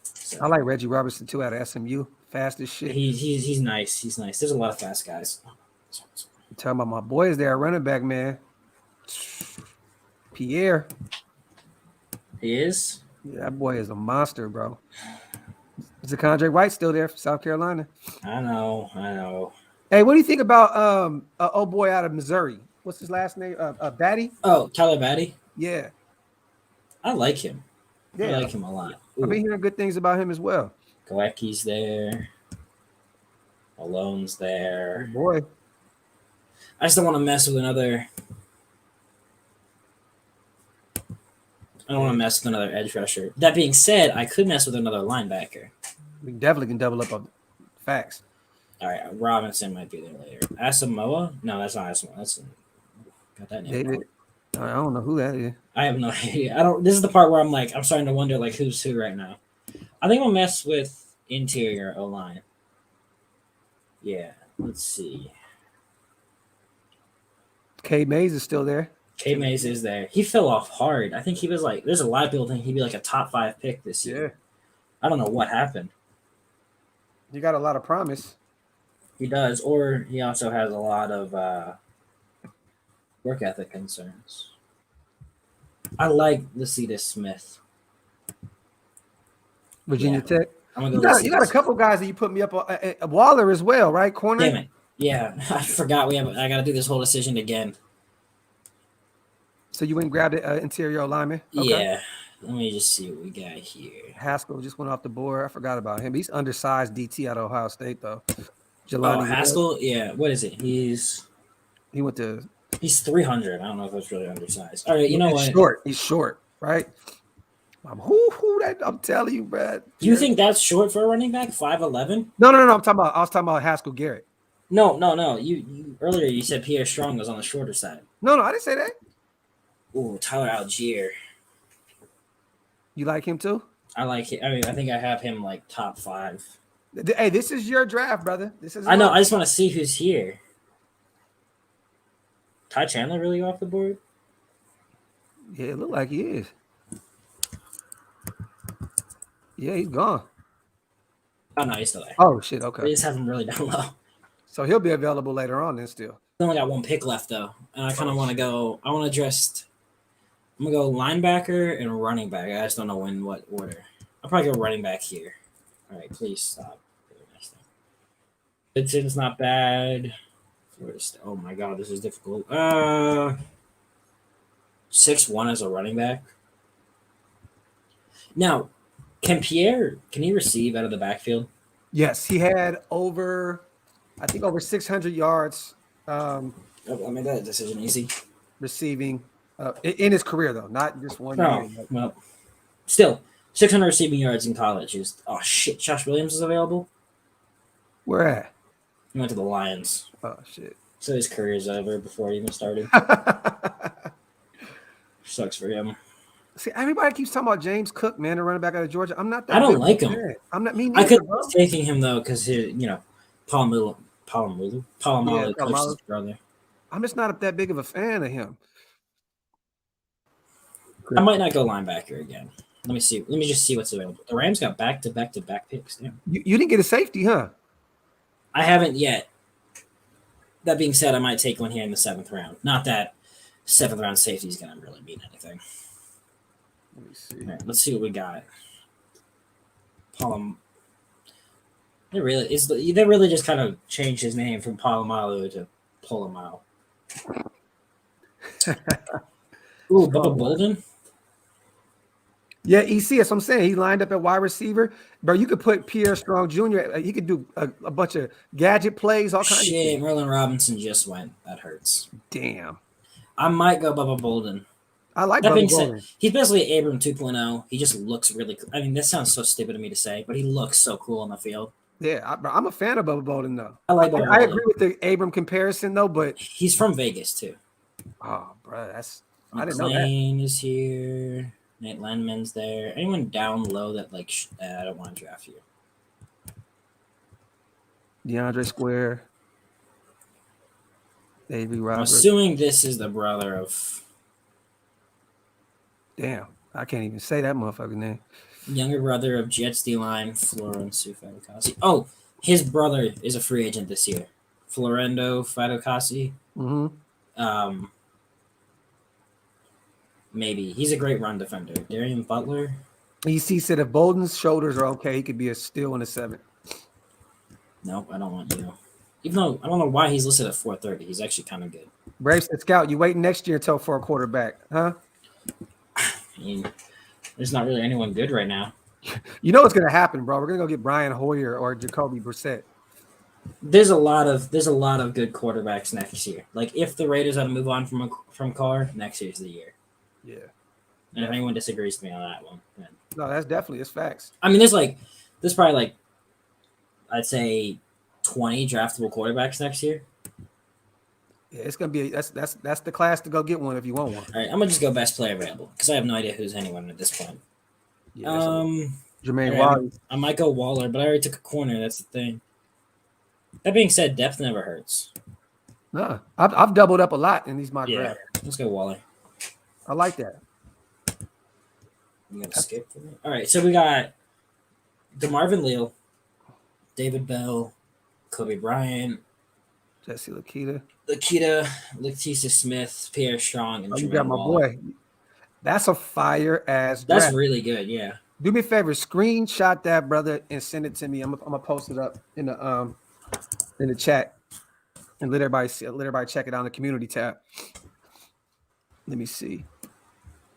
So, I like Reggie Robertson too out of SMU. Fast as shit. he's nice. He's nice. There's a lot of fast guys. I'm talking about my boys there, running back, man. Pierre. He is? Yeah, that boy is a monster, bro. Is Zakondre White still there from South Carolina? I know. Hey, what do you think about old boy out of Missouri? What's his last name? Batty? Oh, Tyler Batty? Yeah. I like him. Yeah. I like him a lot. I've been hearing good things about him as well. Gawecki's there. Malone's there. Boy. I just don't want to mess with another. I don't want to mess with another edge rusher. That being said, I could mess with another linebacker. We definitely can double up on facts. All right, Robinson might be there later. Asamoah? No, that's not Asamoah. That's got that name. David. I don't know who that is. I have no idea. I don't. This is the part where I'm starting to wonder like who's who right now. I think I'll mess with interior O line. Yeah, let's see. K Mays is still there. K Mays is there. He fell off hard. I think he was like. There's a lot of people think he'd be like a top 5 pick this year. Yeah, I don't know what happened. you got a lot of promise. He does, or he also has a lot of work ethic concerns. I like Lecitus Smith. Virginia Yeah. Tech. I'm gonna go. You got a couple guys that you put me up on. Waller as well, right? Corner. Damn it! Yeah, I forgot I got to do this whole decision again. So you went and grabbed an interior lineman. Okay. Yeah. Let me just see what we got here. Haskell just went off the board. I forgot about him. He's undersized DT out of Ohio State though. Oh, Haskell. Yeah. What is it? He went to. He's 300. I don't know if that's really undersized. All right. You know what? Short. He's short, right? I'm telling you, Brad. Do you think that's short for a running back? 5'11"? No. I was talking about Haskell Garrett. No. You earlier you said Pierre Strong was on the shorter side. No, I didn't say that. Ooh, Tyler Algier. You like him too? I like it. I mean, I think I have him like top 5. Hey, this is your draft, brother. This is. I know. I just want to see who's here. Ty Chandler really off the board? Yeah, it looked like he is. Yeah, he's gone. Oh no, he's still there. Oh shit. Okay. We just have him really down low. So he'll be available later on then still. We only got 1 pick left though, and I kind of want to go. I want to address. I'm gonna go linebacker and running back. I just don't know in what order. I'll probably go running back here. All right, please stop. It's not bad. Oh my god, this is difficult. 6'1" as a running back. Now, can he receive out of the backfield? Yes, he had over 600 yards. I made that decision easy. Receiving in his career though, not just one year. Well, still 600 receiving yards in college is shit. Josh Williams is available. Where at? He went to the Lions. Oh shit. So his career's over before he even started. Sucks for him. See, everybody keeps talking about James Cook, man, the running back out of Georgia. I'm not that. I don't like him. Fan. I'm not. Me I neither, could be taking him though because Polamalu coached his brother. I'm just not that big of a fan of him. I might not go linebacker again. Let me see. Let me just see what's available. The Rams got back-to-back picks. Damn. You didn't get a safety, huh? I haven't yet. That being said, I might take one here in the 7th round. Not that 7th round safety is going to really mean anything. Let me see. All right, let's see what we got. They really just kind of changed his name from Polamalu to Polamalu. Ooh, Bubba Bolden. Yeah, EC, that's what I'm saying. He lined up at wide receiver. Bro, you could put Pierre Strong Jr. He could do a bunch of gadget plays, all kinds of shit. Merlin Robinson just went. That hurts. Damn. I might go Bubba Bolden. I like Bubba Bolden. He's basically Abram 2.0. He just looks really cool. I mean, this sounds so stupid to me to say, but he looks so cool on the field. Yeah, I'm a fan of Bubba Bolden, though. I like Bubba I agree with the Abram comparison, though, but... He's from Vegas, too. Oh, bro, that's... McLean I didn't know that. Is here. Nate Landman's there. Anyone down low that, I don't want to draft you. DeAndre Square. Avery Roberts. I'm assuming this is the brother of... Damn, I can't even say that motherfucking name. Younger brother of Jets D-line, Florence Fadokasi. Oh, his brother is a free agent this year. Florendo Fadokasi. Mm-hmm. Maybe. He's a great run defender. Darian Butler. EC said if Bolden's shoulders are okay, he could be a steal in the 7th. Nope, I don't want you. Even though I don't know why he's listed at 430. He's actually kind of good. Raiders.Scout, you waiting next year until for a quarterback, huh? I mean, there's not really anyone good right now. You know what's going to happen, bro. We're going to go get Brian Hoyer or Jacoby Brissett. There's a lot of good quarterbacks next year. Like if the Raiders had to move on from Carr, next year's the year. Yeah. And if anyone disagrees with me on that one, then... No, that's definitely it's facts. I mean, there's probably I'd say 20 draftable quarterbacks next year. Yeah, it's gonna be that's the class to go get one if you want one. All right, I'm gonna just go best player available because I have no idea who's anyone at this point. Yeah, Jermaine right, Waller. I might go Waller, but I already took a corner. That's the thing. That being said, depth never hurts. No, I've doubled up a lot in these mock Yeah, drafts. let's go Wally. I like that. You gotta skip for me. All right, so we got DeMarvin Leal, David Bell, Kobe Bryant, Jesse Lakita. Leticia Smith, Pierre Strong, and Oh, you got Jermaine my Waller. boy. That's a fire ass That's draft. really good. Yeah. Do me a favor, screenshot that, brother, and send it to me. I'm gonna post it up in the chat and let everybody see, let everybody check it out in the community tab. Let me see.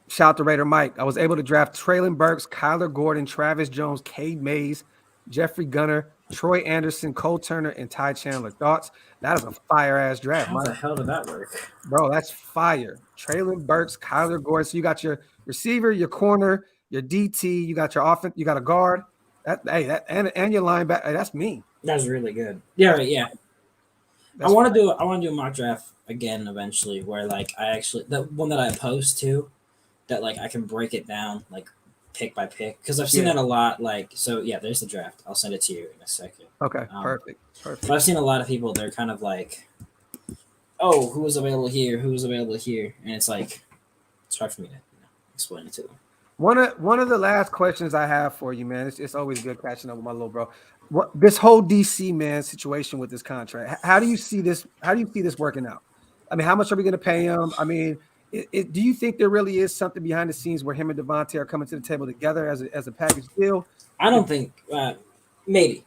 Shout out to Raider Mike. I was able to draft Traylon Burks, Kyler Gordon, Travis Jones, Cade Mays, Jeffrey Gunner, Troy Anderson, Cole Turner, and Ty Chandler. Thoughts? That is a fire ass draft, How the Mike. hell did that work? Bro, that's fire. Traylon Burks, Kyler Gordon. So you got your receiver, your corner, your DT, you got your offense, you got a guard. And your linebacker. Hey, that's me. That's really good. Yeah, right. Yeah. That's I want to do a mock draft again eventually, where like I actually the one that I post to, that like I can break it down like pick by pick, because I've seen that a lot. Like, so yeah, there's the draft. I'll send it to you in a second. okay. Perfect. But I've seen a lot of people. They're kind of like, oh, who was available here? Who was available here? And it's like, it's hard for me to explain it to them. One of the last questions I have for you, man. It's always good catching up with my little bro. This whole DC man situation with this contract. How do you see this? How do you see this working out? I mean, how much are we going to pay him? I mean, do you think there really is something behind the scenes where him and Devontae are coming to the table together as a package deal? I don't think. Maybe.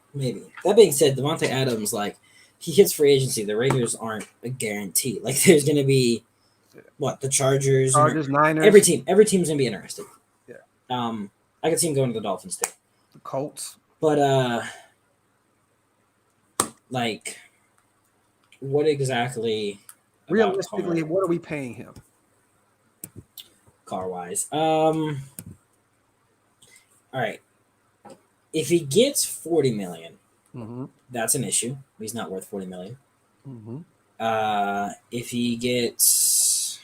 That being said, Devontae Adams, like, he hits free agency. The Raiders aren't a guarantee. Like, there's going to be the Chargers, Niners, every team's gonna be interested. Yeah. I could see him going to the Dolphins too. The Colts. But like, what exactly? Realistically, what are we paying him? Car wise. All right. If he gets 40 million, that's an issue. He's not worth 40 million. If he gets,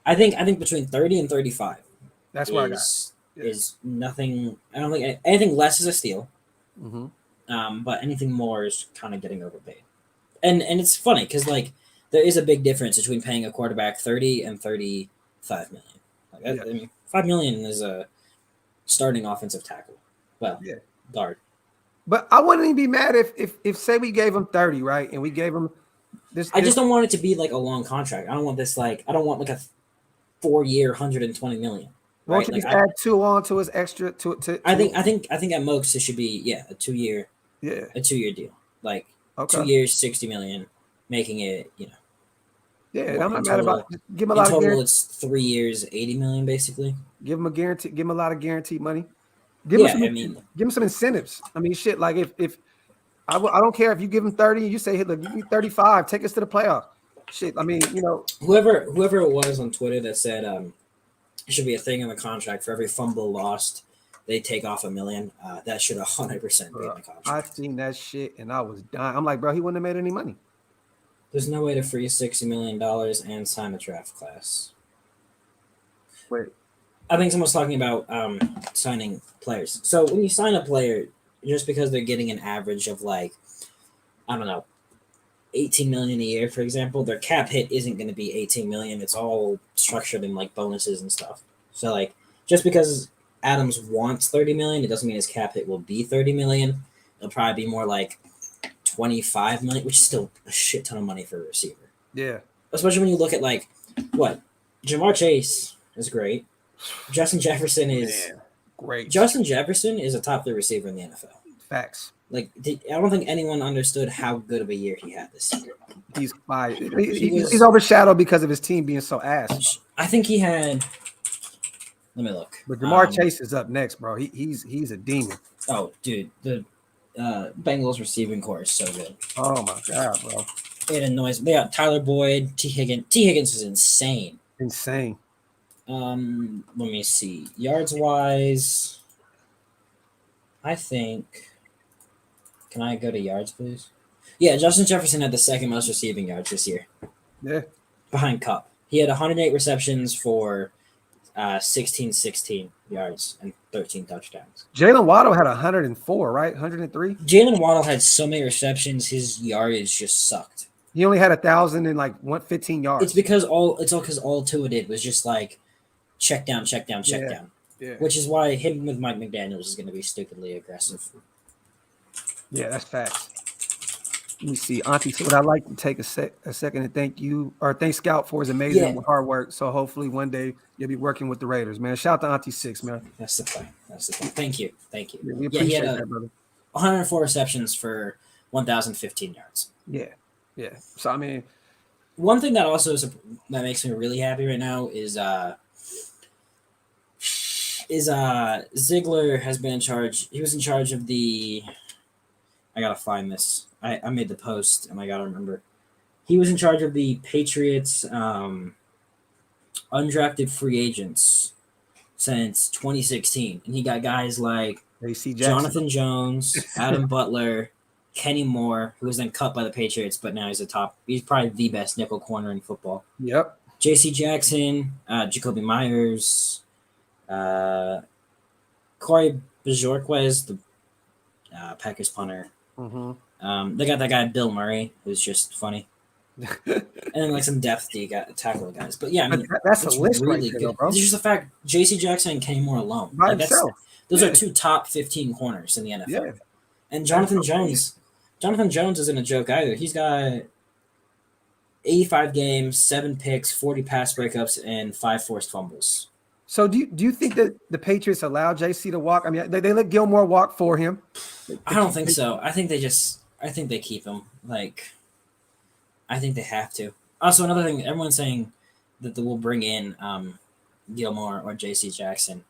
I think between 30 and 35. That's what I got. Is nothing. I don't think anything less is a steal. But anything more is kind of getting overpaid. And it's funny because like there is a big difference between paying a quarterback 30 and 35 million. I mean, 5 million is a starting offensive tackle. Well, guard. But I wouldn't even be mad if say we gave him 30, right? And we gave him this. I just don't want it to be like a long contract. I don't want this I don't want like a 4-year, 120 million. Why don't you just add 2 on to his extra to I think at most it should be a 2-year a 2-year deal. Like 2 years, 60 million, making it, Yeah, I'm not mad about it. Give him a in lot total, of guarantee. it's 3 years, 80 million basically. Give him a guarantee, give him a lot of guaranteed money. Give him some incentives. I mean, shit, like if I don't care if you give him 30 and you say, hey, look, you need 35, take us to the playoff. Shit, I mean, whoever it was on Twitter that said it should be a thing in the contract for every fumble lost, they take off $1 million. That should 100% be in the contract. I seen that shit and I was dying. I'm like, bro, he wouldn't have made any money. There's no way to freeze $60 million and sign a draft class. Wait. I think someone's talking about signing players. So when you sign a player, just because they're getting an average of like, I don't know, 18 million a year, for example, their cap hit isn't going to be 18 million. It's all structured in like bonuses and stuff. So like, just because Adams wants 30 million, it doesn't mean his cap hit will be 30 million. It'll probably be more like 25 million, which is still a shit ton of money for a receiver. Yeah. Especially when you look at like what Jamar Chase is great. Justin Jefferson is great. Justin Jefferson is a top 3 receiver in the NFL. Facts. Like, I don't think anyone understood how good of a year he had this year. He's fine. He's overshadowed because of his team being so ass. I think he had. Let me look. But Jamar Chase is up next, bro. He's a demon. Oh, dude, the Bengals receiving core is so good. Oh my god, bro! It annoys me. They got Tyler Boyd, T. Higgins. T. Higgins is insane. Insane. Let me see. Yards wise, I think. Can I go to yards, please? Yeah, Justin Jefferson had the second most receiving yards this year. Yeah. Behind Kupp. He had 108 receptions for 16 yards and 13 touchdowns. Jalen Waddle had 104, right? 103? Jalen Waddle had so many receptions, his yardage just sucked. He only had 1,000 and like 15 yards. It's because all Tua did was just like check down, check down, check Yeah, down. yeah, Which is why him with Mike McDaniels is going to be stupidly aggressive. yeah. That's facts. Let me see, Auntie. So, would I like to take a second and thank you or thank Scout for his amazing Yeah. hard work. So hopefully one day you'll be working with the Raiders, man. Shout out to Auntie Six, man. That's the plan. That's the plan. Thank you. Thank you. Yeah, we Yeah, he had appreciate that, brother. 104 receptions for 1,015 yards. Yeah, yeah. So I mean, One thing that also that makes me really happy right now is Ziegler has been in charge. He was in charge of the. I gotta find this. I made the post and I gotta remember. He was in charge of the Patriots undrafted free agents since 2016, and he got guys like AC Jackson. Jonathan Jones, Adam Butler, Kenny Moore, who was then cut by the Patriots, but now he's probably the best nickel corner in football. Yep. J.C. Jackson, Jacoby Myers, Corey Bajorquez, the Packers punter. Mm-hmm. They got that guy Bill Murray, who's just funny, and then like some depth tackle guys. But yeah, I mean that's a list really right there, good. bro. It's just the fact J.C. Jackson and Kenny Moore alone. By Like, himself. those are two top 15 corners in the NFL. Yeah. And Jonathan Jones isn't a joke either. He's got 85 games, 7 picks, 40 pass breakups, and 5 forced fumbles. So do you think that the Patriots allow JC to walk? I mean, they let Gilmore walk for him. I don't think so. I think they keep him. Like, I think they have to. Also, another thing, everyone's saying that they will bring in Gilmore or J.C. Jackson.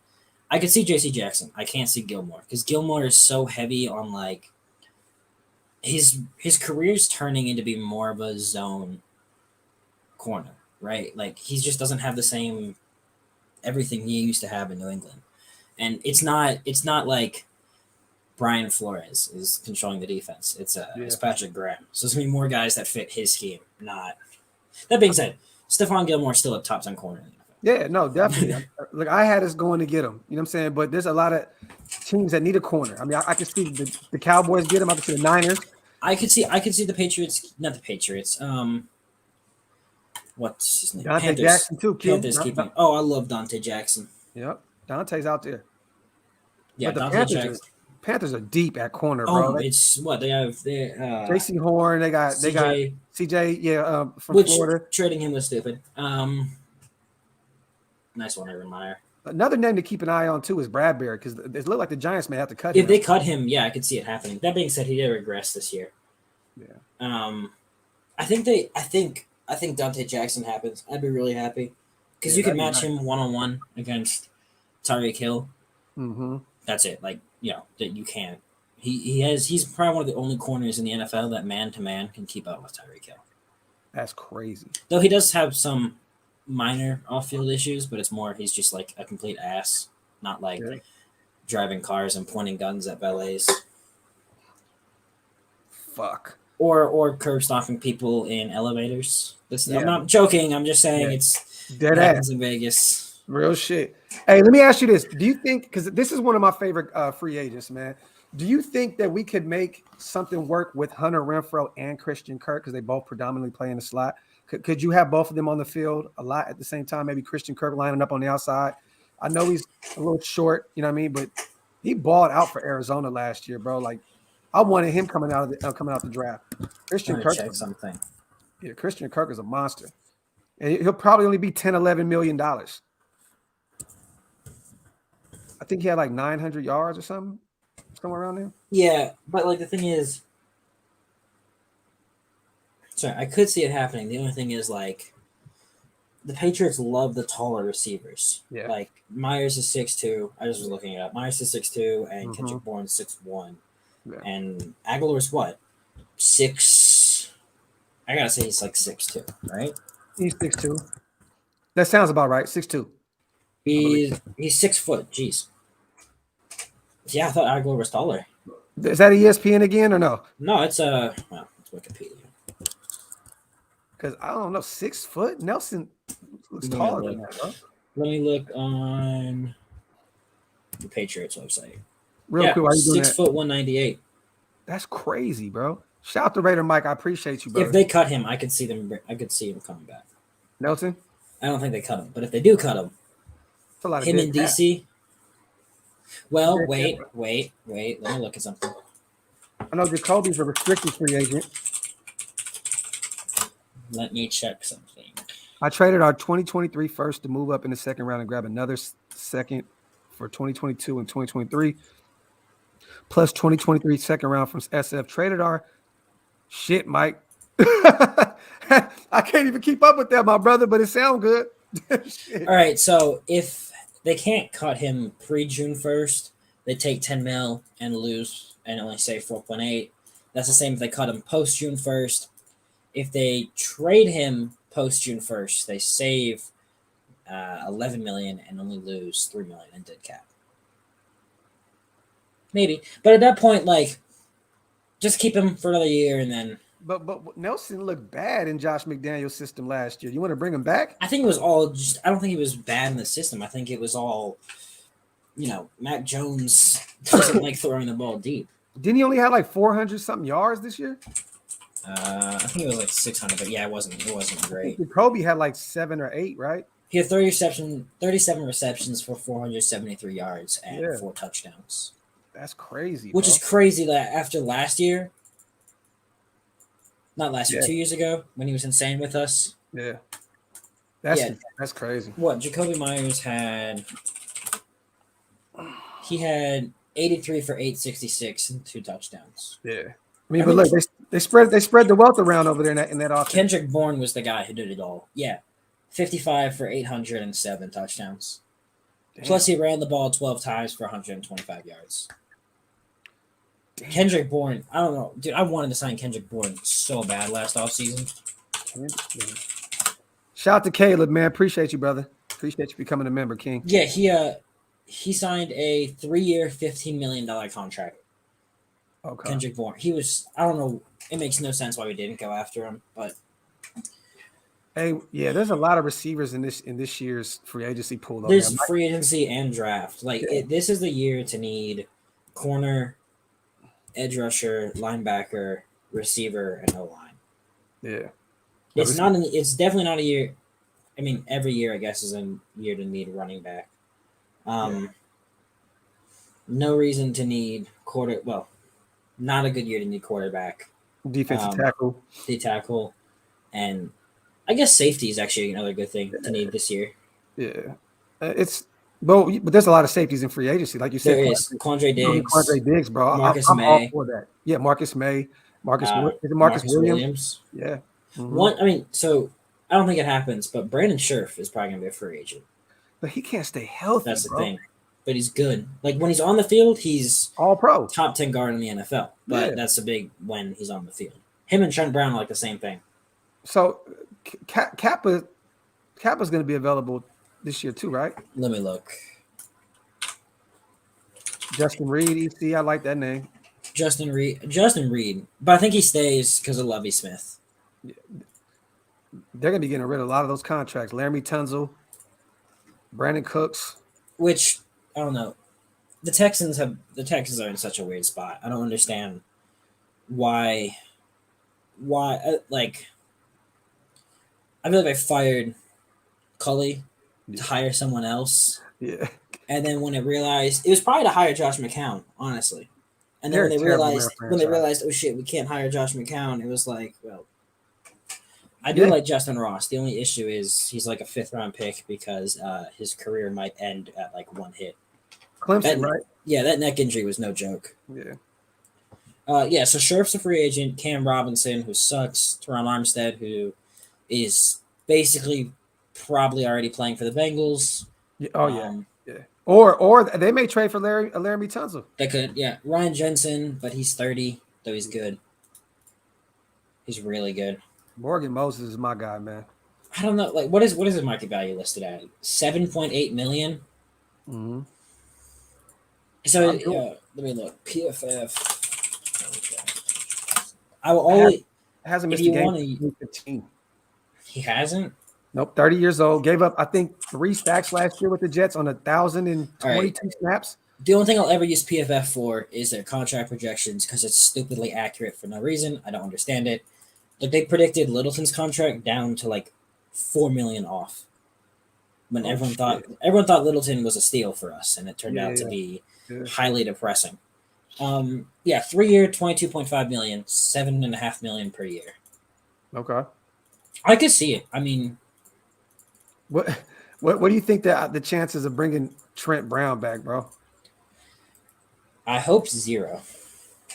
I could see J.C. Jackson. I can't see Gilmore because Gilmore is so heavy on like his career's turning into be more of a zone corner, right? Like he just doesn't have the same everything he used to have in New England, and it's not like Brian Flores is controlling the defense. It's Patrick Graham. So there's gonna be more guys that fit his scheme. Not that being said, Stephon Gilmore's still a top 10 corner in the NFL. Yeah, no, definitely. Look, I had us going to get him. You know what I'm saying? But there's a lot of teams that need a corner. I mean, I could see the Cowboys get him. I could see the Niners. I could see the Patriots. Not the Patriots. What's his name? Dante Jackson too. Panthers keeping. Oh, I love Dante Jackson. Yep, Dante's out there. Yeah, but Dante Panthers are deep at corner, bro. It's what they have. JC Horn. They got CJ. Yeah, from which Florida. Trading him was stupid. Nice one, Urban Meyer. Another name to keep an eye on too is Bradbury because it looked like the Giants may have to cut him. If they cut him, yeah, I could see it happening. That being said, he did regress this year. Yeah. I think Dante Jackson happens. I'd be really happy because you can match him one-on-one against Tyreek Hill. Mm-hmm. That's it. Like, that you can. He's probably one of the only corners in the NFL that man-to-man can keep up with Tyreek Hill. That's crazy. Though he does have some minor off-field issues, but it's more he's just like a complete ass, not like driving cars and pointing guns at valets. Fuck. Or curb stomping people in elevators. I'm not joking. I'm just saying it's dead happens ass in Vegas. Real shit. Hey, let me ask you this: do you think, because this is one of my favorite free agents, man? Do you think that we could make something work with Hunter Renfrow and Christian Kirk because they both predominantly play in the slot? Could you have both of them on the field a lot at the same time? Maybe Christian Kirk lining up on the outside. I know he's a little short, you know what I mean, but he balled out for Arizona last year, bro. Like, I wanted him coming out the draft. Christian Kirk. Check something. Yeah, Christian Kirk is a monster, and he'll probably only be $10-11 million. I think he had like 900 yards or something, somewhere around there. Yeah, but like the thing is, sorry, I could see it happening. The only thing is like the Patriots love the taller receivers. Yeah. Like Myers is 6'2". I just was looking it up. Myers is 6'2", and Kendrick Bourne's 6'1". Yeah. And Aguilar's what? 6. I gotta say he's like 6'2", right? He's 6'2". That sounds about right. 6'2". He's 6 foot. Jeez. Yeah, I thought Aguilar was taller. Is that ESPN again or no? No, it's it's Wikipedia. Because I don't know, 6 foot. Nelson looks taller than that, bro. Let me look on the Patriots website. Real quick, why are you doing 6 foot 198. That's crazy, bro. Shout out to Raider Mike. I appreciate you, brother. If they cut him, I could see them. I could see him coming back. Nelson, I don't think they cut him, but if they do cut him, it's a lot of him dead in cap. DC. Well, Dead wait. cap. Let me look at something. I know Jacoby's a restricted free agent. Let me check something. I traded our 2023 first to move up in the second round and grab another second for 2022 and 2023, plus 2023 second round from SF. Traded our shit, Mike. I can't even keep up with that, my brother, but it sounds good. All right, so if they can't cut him pre-June 1st, they take 10 mil and lose and only save 4.8. That's the same if they cut him post-June 1st. If they trade him post-June 1st, they save 11 million and only lose 3 million in dead cap. Maybe. But at that point, like, just keep him for another year and then... But Nelson looked bad in Josh McDaniel's system last year. You want to bring him back? I think it was all just... I don't think he was bad in the system. I think it was all, Mac Jones doesn't like throwing the ball deep. Didn't he only have like 400-something yards this year? I think it was like 600, but yeah, it wasn't great. Kobe had like 7 or 8, right? He had 37 receptions for 473 yards and 4 touchdowns. That's crazy. Which is crazy that after last year, not last year, 2 years ago, when he was insane with us. Yeah. That's crazy. What Jacoby Myers had, he had 83 for 866 and 2 touchdowns. Yeah. I mean, but look, they spread the wealth around over there in that offense. Kendrick Bourne was the guy who did it all. Yeah. 55 for 807 touchdowns. Damn. Plus he ran the ball 12 times for 125 yards. Damn. Kendrick Bourne, I don't know. Dude, I wanted to sign Kendrick Bourne so bad last offseason. Shout out to Caleb, man. Appreciate you, brother. Appreciate you becoming a member, King. Yeah, he signed a 3-year, $15 million contract. Okay. Kendrick Bourne. He was, I don't know, it makes no sense why we didn't go after him, but hey, yeah, there's a lot of receivers in this year's free agency pool. There's free agency and draft. This is the year to need corner, edge rusher, linebacker, receiver, and O-line. Yeah. It's definitely not a year. I mean, every year, I guess, is a year to need running back. No reason to need not a good year to need quarterback. Defensive tackle. D-tackle. And I guess safety is actually another good thing to need this year. Yeah. But there's a lot of safeties in free agency. Like you said. There is. Quandre Diggs, bro. Marcus I'm May. all for that. Yeah, Marcus May. Marcus Williams? Yeah. Mm-hmm. So I don't think it happens, but Brandon Scherf is probably going to be a free agent. But he can't stay healthy, That's the thing. But he's good. Like, when he's on the field, he's all pro. Top 10 guard in the NFL. But that's a big when he's on the field. Him and Trent Brown are like the same thing. So Kappa's going to be available this year too, right? Let me look. Justin Reed, EC, I like that name. Justin Reed. But I think he stays because of Lovie Smith. They're going to be getting rid of a lot of those contracts. Laramie Tunzel, Brandon Cooks. Which, I don't know. The Texans are in such a weird spot. I don't understand why I feel like I fired Culley to hire someone else. Yeah. And then when it was probably to hire Josh McCown, honestly. And then when they realized, oh shit, we can't hire Josh McCown, it was like, well, I do like Justin Ross. The only issue is he's like a 5th-round pick because his career might end at like one hit. Clemson, right? Yeah, that neck injury was no joke. Yeah. So Scherf's a free agent. Cam Robinson, who sucks. Teron Armstead, who is basically probably already playing for the Bengals. Yeah. Or they may trade for Laramie Tunzel. They could, yeah. Ryan Jensen, but he's 30, though he's good. He's really good. Morgan Moses is my guy, man. I don't know. Like, what is his market value listed at? $7.8 million. Mm-hmm. So let me look. PFF. I will only hasn't missed a game. 15. He hasn't. Nope. 30 years old. Gave up, I think, 3 sacks last year with the Jets on 1,022 snaps. The only thing I'll ever use PFF for is their contract projections because it's stupidly accurate for no reason. I don't understand it. Like they predicted Littleton's contract down to like 4 million off when Oh, everyone thought Littleton was a steal for us, and it turned yeah, out to be yeah. highly depressing. Yeah, 3 year, 22.5 million, 7.5 million per year. Okay. I could see it. I mean, What what do you think that the chances of bringing Trent Brown back, bro? I hope 0.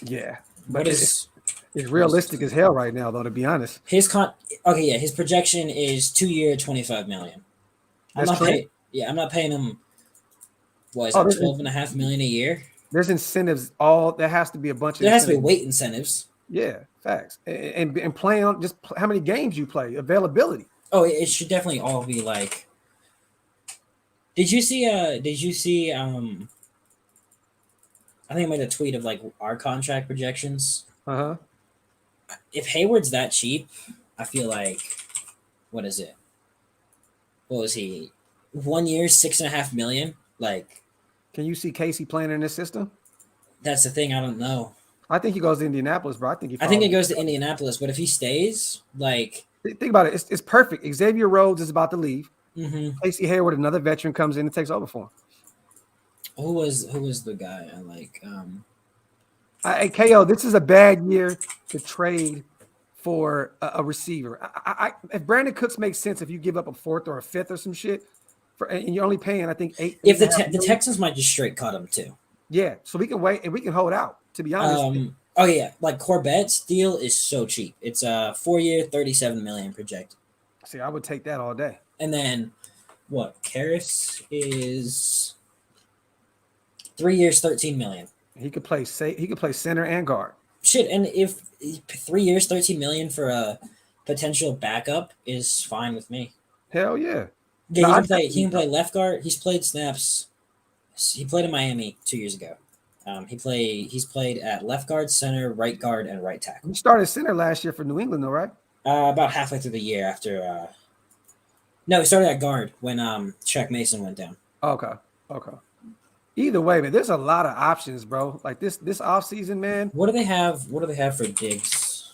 Yeah, What but is it's what is realistic as hell right now, though. To be honest, his con? Okay, yeah, his projection is 2 year, 25 million. I'm that's not Trent. paying. Yeah, I'm not paying him. What is Oh, that? 12.5 million a year. there's incentives. All there has to be a bunch of There has to be incentives. weight incentives. Yeah, facts. And playing on just how many games you play, availability. Oh, it should definitely all be like. Did you see? Did you see? I think I made a tweet of like our contract projections. Uh huh. If Hayward's that cheap, I feel like what is it? What was he? 1 year, 6.5 million. Like Can you see Casey playing in this system? that's the thing. I don't know. I think he goes to Indianapolis, bro. I think he I think follows. it goes to Indianapolis, but if he stays, like, Think about it. It's perfect. Xavier Rhodes is about to leave. mm-hmm. Casey Hayward, another veteran, comes in and takes over for him. Who was the guy I like? KO, this is a bad year to trade for a receiver. If Brandon Cooks makes sense, if you give up a fourth or a fifth or some shit, and you're only paying, I think eight If and a half the million. Texans might just straight cut him too. Yeah, so we can wait and we can hold out. To be honest, Oh yeah, like Corbett's deal is so cheap. It's a 4 year, 37 million projected. see, I would take that all day. And then what? Karras is 3 years, 13 million. He could play center and guard. Shit, and if 3 years, 13 million for a potential backup is fine with me. Hell yeah. Yeah, No, he I can play. He can definitely- play left guard. He's played snaps. He played in Miami 2 years ago. He's played at left guard, center, right guard, and right tackle. He started center last year for New England, though, right? About halfway through the year after. No, he started at guard when Shaq Mason went down. Okay. Either way, man, there's a lot of options, bro. Like this offseason, man. What do they have? What do they have for Diggs?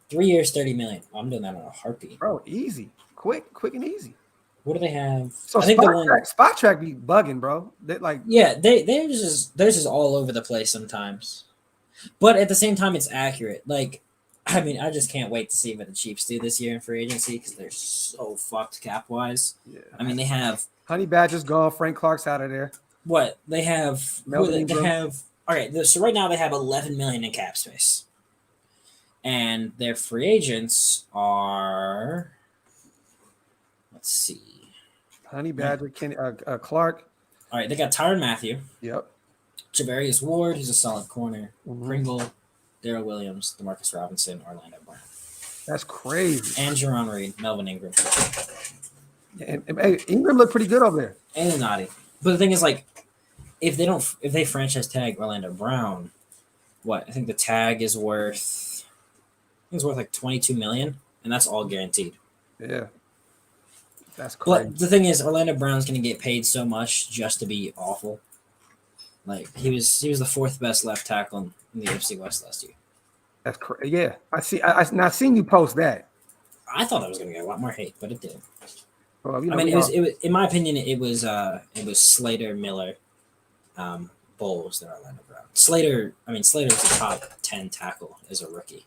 3 years, 30 million. I'm doing that on a heartbeat. Bro, easy. Quick and easy. What do they have? So I think spot track be bugging, bro. Theirs is all over the place sometimes, but at the same time, it's accurate. Like, I mean, I just can't wait to see what the Chiefs do this year in free agency because they're so fucked cap wise. Yeah. I mean, they have Honey Badger's gone. Frank Clark's out of there. what they have. Melvin They Ingram. have. All right, so right now they have 11 million in cap space, and their free agents are. Let's see. Honey Badger, Kenny Clark. All right, they got Tyrann Mathieu, Yep. Javarius Ward, who's a solid corner, Mhm. Pringle, Daryl Williams, Demarcus Robinson, Orlando Brown, That's crazy. and Jerron Reed, Melvin Ingram, And hey, Ingram looked pretty good over there. and Nadi. But the thing is, like, if they franchise tag Orlando Brown, what I think the tag is worth, like 22 million, and that's all guaranteed. Yeah. That's crazy. But the thing is, Orlando Brown's going to get paid so much just to be awful. Like he was the fourth best left tackle in the AFC West last year. That's crazy. Yeah. I see. I seen you post that. I thought I was going to get a lot more hate, but it did. Well, you know, I mean, it was in my opinion, it was Slater, Miller, Bowles, than Orlando Brown. Slater was a top 10 tackle as a rookie.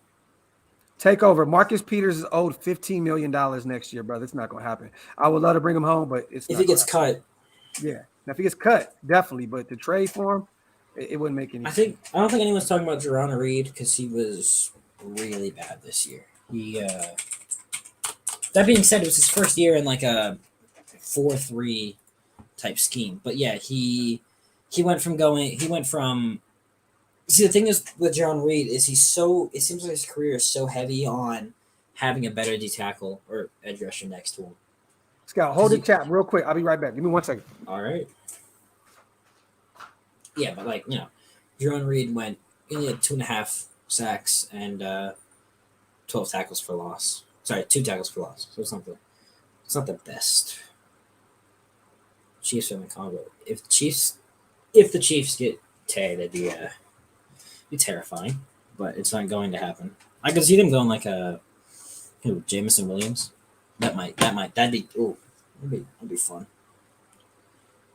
Take over. Marcus Peters is owed $15 million next year, brother. It's not going to happen. I would love to bring him home, but it's If not he gets gonna cut, happen. Yeah. Now, if he gets cut, definitely. But to trade for him, it wouldn't make any sense. I don't think anyone's talking about Jerron Reed because he was really bad this year. That being said, it was his first year in like a 4-3 type scheme. But yeah, he went from. See, the thing is with Jerron Reed is it seems like his career is so heavy on having a better D tackle or edge rusher next to him. Scout, hold the chat real quick. I'll be right back. Give me 1 second. All right. Yeah, but like, Jerron Reed he had 2.5 sacks and 12 tackles for loss. Sorry, 2 tackles for loss. So it's not the best. Chiefs in the combo. If the Chiefs if the Chiefs get Tay, that'd be terrifying. But it's not going to happen. I could see them going like Jameson Williams. That'd be fun.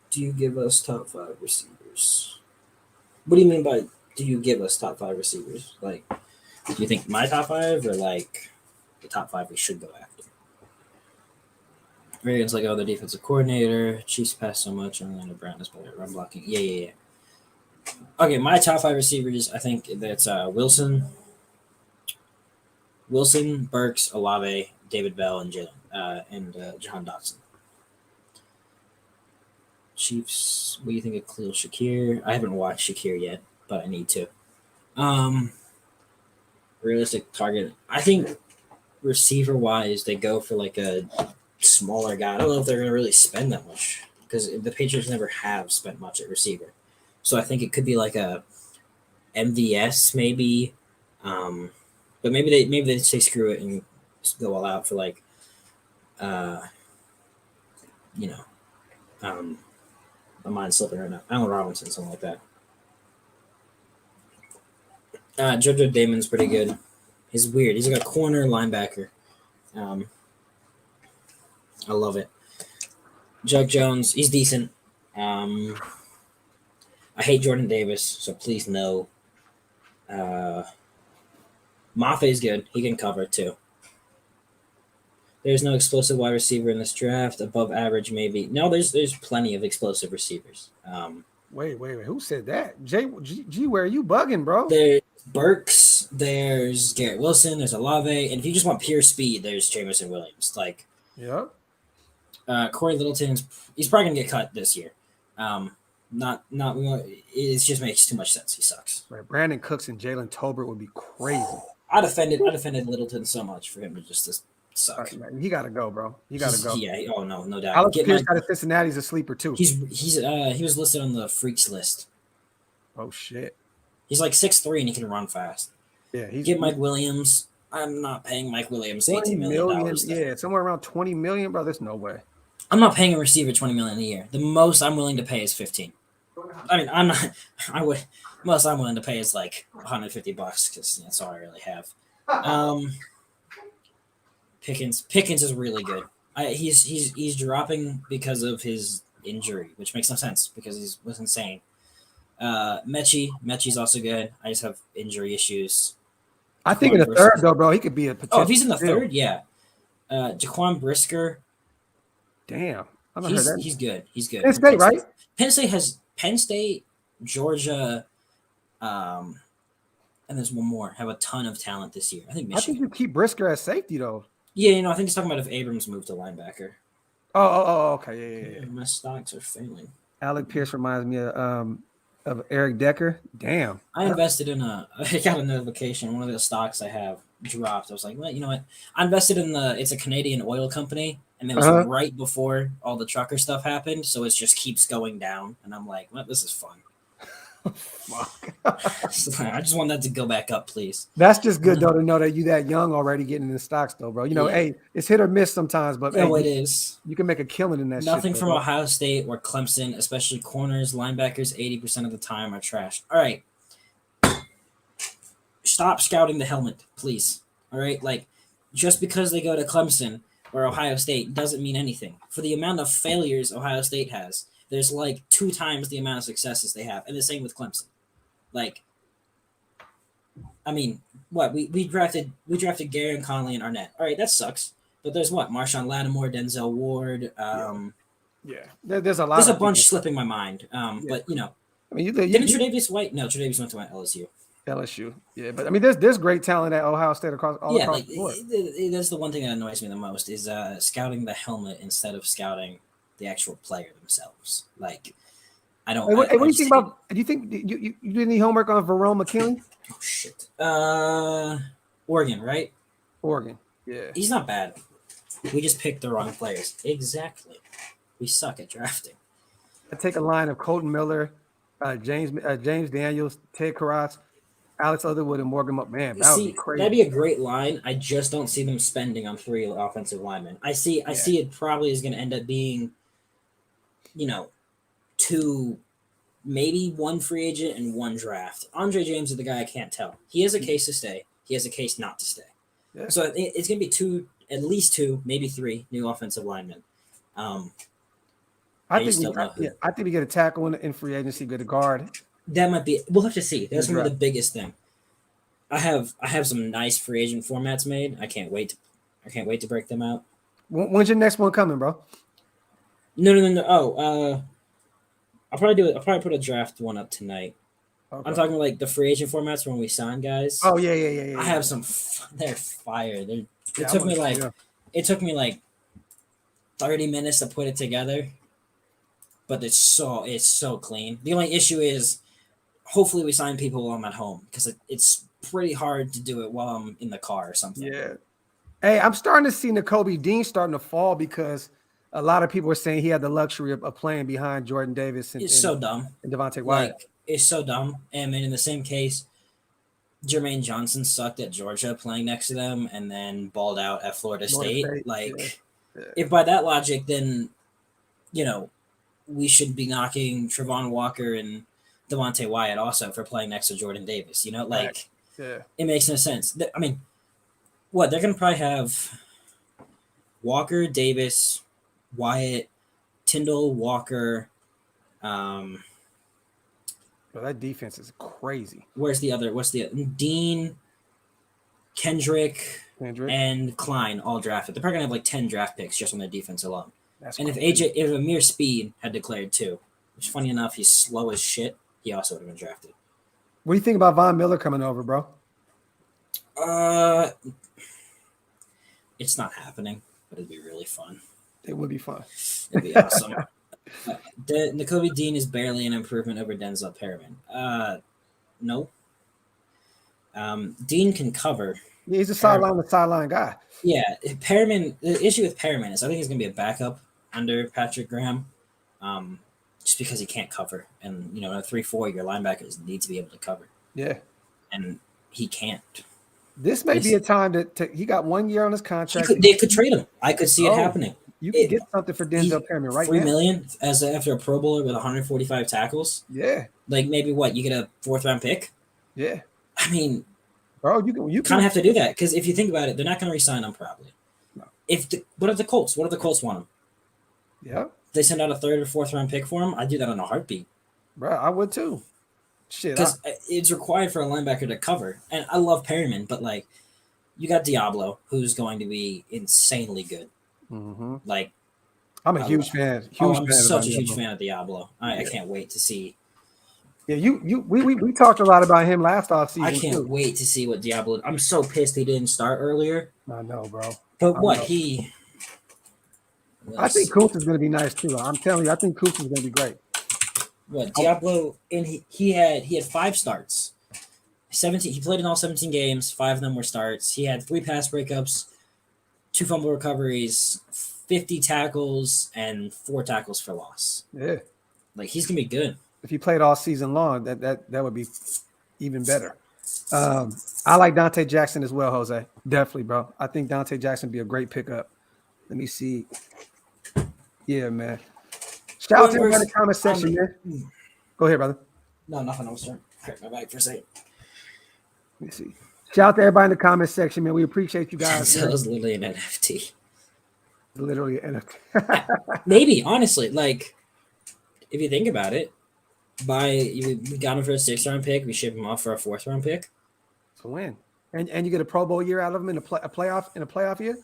Do you give us top 5 receivers? What do you mean by do you give us top 5 receivers? Like, do you think my top 5 or like the top 5 we should go after? Ravens like, oh, the defensive coordinator. Chiefs pass so much, and then Brown is better at run blocking. Yeah. Okay, my top 5 receivers, I think that's Wilson, Burks, Olave, David Bell, and Jahan Dotson. Chiefs, what do you think of Khalil Shakir? I haven't watched Shakir yet, but I need to. Realistic target. I think receiver wise, they go for like a smaller guy. I don't know if they're going to really spend that much because the Patriots never have spent much at receiver. So I think it could be like a MVS maybe. But maybe they say screw it and go all out for like, you know, my mind's slipping right now. Allen Robinson, something like that. Jojo Damon's pretty good. He's weird. He's like a corner linebacker. I love it. Jug Jones, he's decent. I hate Jordan Davis, so please no. Maffei's good. He can cover too. There's no explosive wide receiver in this draft. Above average, maybe. No, there's plenty of explosive receivers. Wait. Who said that? G, where are you bugging, bro? There's Burks. There's Garrett Wilson. There's Olave. And if you just want pure speed, there's Jameson Williams. Like, Yep. Corey Littleton's. He's probably gonna get cut this year. Not. It just makes too much sense. He sucks. Right. Brandon Cooks and Jalen Tolbert would be crazy. I defended Littleton so much for him to just suck. Right, man. He got to go, bro. He got to go. Yeah. Oh no doubt. Alex Pierce out of Cincinnati's a sleeper too. He was listed on the freaks list. Oh shit. He's like 6'3" and he can run fast. Yeah. Get Mike Williams. I'm not paying Mike Williams $18 million. Yeah, somewhere around $20 million, bro. There's no way. I'm not paying a receiver $20 million a year. The most I'm willing to pay is 15. I mean, I'm not. I would. Most I'm willing to pay is like $150 because that's all I really have. Pickens is really good. He's dropping because of his injury, which makes no sense because he was insane. Mechie's also good. I just have injury issues. I think in the third though, bro, he could be a potential. Oh, if he's in the third, yeah. Jaquan Brisker. Damn, I've heard that. He's good. He's good. Penn State, right? Penn State, Georgia, and there's one more. Have a ton of talent this year. I think Michigan. I think you keep Brisker as safety though. Yeah, I think he's talking about if Abrams moved to linebacker. Oh, okay, yeah. My stocks are failing. Alec Pierce reminds me of Eric Decker. Damn. I invested in I got a notification. One of the stocks I have dropped. I was like, well, you know what? I invested in it's a Canadian oil company, and it was right before all the trucker stuff happened, so it just keeps going down. And I'm like, well, this is fun. Fuck. I just want that to go back up, please. That's just good though to know that you that young already getting in the stocks though, bro. You know, hey, it's hit or miss sometimes, but it is. You can make a killing in that. Nothing shit, from bro. Ohio State or Clemson, especially corners, linebackers, 80% of the time are trash. All right, stop scouting the helmet, please. All right, like just because they go to Clemson or Ohio State doesn't mean anything. For the amount of failures Ohio State has, there's like 2 times the amount of successes they have, and the same with Clemson. Like, I mean, what we drafted Gary Conley and Arnett. All right, that sucks. But there's what Marshawn Lattimore, Denzel Ward. There's a lot. There's a bunch slipping my mind. But you know, I mean, didn't Tre'Davious White? No, Tre'Davious went to LSU. LSU, yeah, but I mean, there's great talent at Ohio State across the board. That's the one thing that annoys me the most is scouting the helmet instead of scouting the actual player themselves. Like, I don't. What do you think about? Do you think you did any homework on Verone McKinley? Oh shit. Oregon, right? Oregon, yeah. He's not bad. We just picked the wrong players. Exactly. We suck at drafting. I take a line of Colton Miller, James Daniels, Ted Karras, Alex Leatherwood, and Morgan Man. That would be crazy. That'd be a great line. I just don't see them spending on 3 offensive linemen. I see it probably is going to end up being, 2 maybe one free agent and one draft. Andre James is the guy I can't tell. He has a case to stay. He has a case not to stay. Yeah. So it's going to be at least two, maybe three new offensive linemen. I think we get a tackle in free agency, get a guard. That might be. We'll have to see. That's going to be the Draft. biggest thing. I have some nice free agent formats made. I can't wait to break them out. When's your next one coming, bro? No. Oh, I'll probably put a draft one up tonight. Okay. I'm talking like the free agent formats when we sign guys. Oh yeah. I have some. They're fire. It took me like 30 minutes to put it together, but it's so clean. The only issue is, hopefully we sign people while I'm at home, because it's pretty hard to do it while I'm in the car or something. Yeah. Hey, I'm starting to see Nakobe Dean starting to fall, because a lot of people are saying he had the luxury of playing behind Jordan Davis and It's so dumb. And Devontae Wyatt. Like, it's so dumb. And in the same case, Jermaine Johnson sucked at Georgia playing next to them, and then balled out at Florida State. Like, if by that logic, then, we should be knocking Trevon Walker and Devontae Wyatt also for playing next to Jordan Davis. It makes no sense. I mean, what, they're going to probably have Walker, Davis, Wyatt, Tyndall, Walker. Bro, that defense is crazy. What's the Dean, Kendrick, and Klein all drafted. They're probably going to have like 10 draft picks just on their defense alone. And if Amir Speed had declared too, which, funny enough, he's slow as shit, he also would have been drafted. What do you think about Von Miller coming over, bro? It's not happening, but it'd be really fun. It would be fun. It'd be awesome. Nakobe Dean is barely an improvement over Denzel Perriman. No. Dean can cover. Yeah, he's a sideline guy. Yeah, Perriman. The issue with Perriman is I think he's going to be a backup under Patrick Graham, just because he can't cover. And, in a 3-4, your linebackers need to be able to cover. Yeah. And he can't. This may be a time that he got 1 year on his contract. They could trade him. I could see it happening. You can get something for Denzel Perriman right now. $3 million after a Pro Bowler with 145 tackles. Yeah. Like, maybe you get a 4th-round pick? Yeah. I mean, bro, you kind of have to do that, because if you think about it, they're not going to re-sign him probably. No. What if the Colts want him? Yeah. If they send out a 3rd or 4th-round pick for him, I'd do that on a heartbeat. Bro, I would too. Shit. Because it's required for a linebacker to cover. And I love Perriman, but, you got Diablo, who's going to be insanely good. Mm-hmm. Like, I'm a huge fan. I'm such a huge fan of Diablo. I can't wait to see. Yeah, we talked a lot about him last offseason. I can't wait to see what Diablo. I'm so pissed he didn't start earlier. I know, bro. But I think Coops is going to be nice too. I'm telling you, I think Coops is going to be great. What Diablo? And he had 5 starts. 17. He played in all 17 games. 5 of them were starts. He had 3 pass breakups, 2 fumble recoveries, 50 tackles, and 4 tackles for loss. Yeah, like, he's gonna be good. If he played all season long, that would be even better. I like Dante Jackson as well, Jose. Definitely, bro. I think Dante Jackson would be a great pickup. Let me see. Yeah, man. Shout out to everybody in the comment section, man. Go ahead, brother. No, nothing. I was trying to crack my bag for a second. Let me see. Shout out to everybody in the comment section, man. We appreciate you guys. That was literally an NFT. Literally an NFT. Maybe, honestly, like, if you think about it, we got him for a 6th-round pick. We ship him off for a 4th-round pick. It's a win, and you get a Pro Bowl year out of him in a playoff year.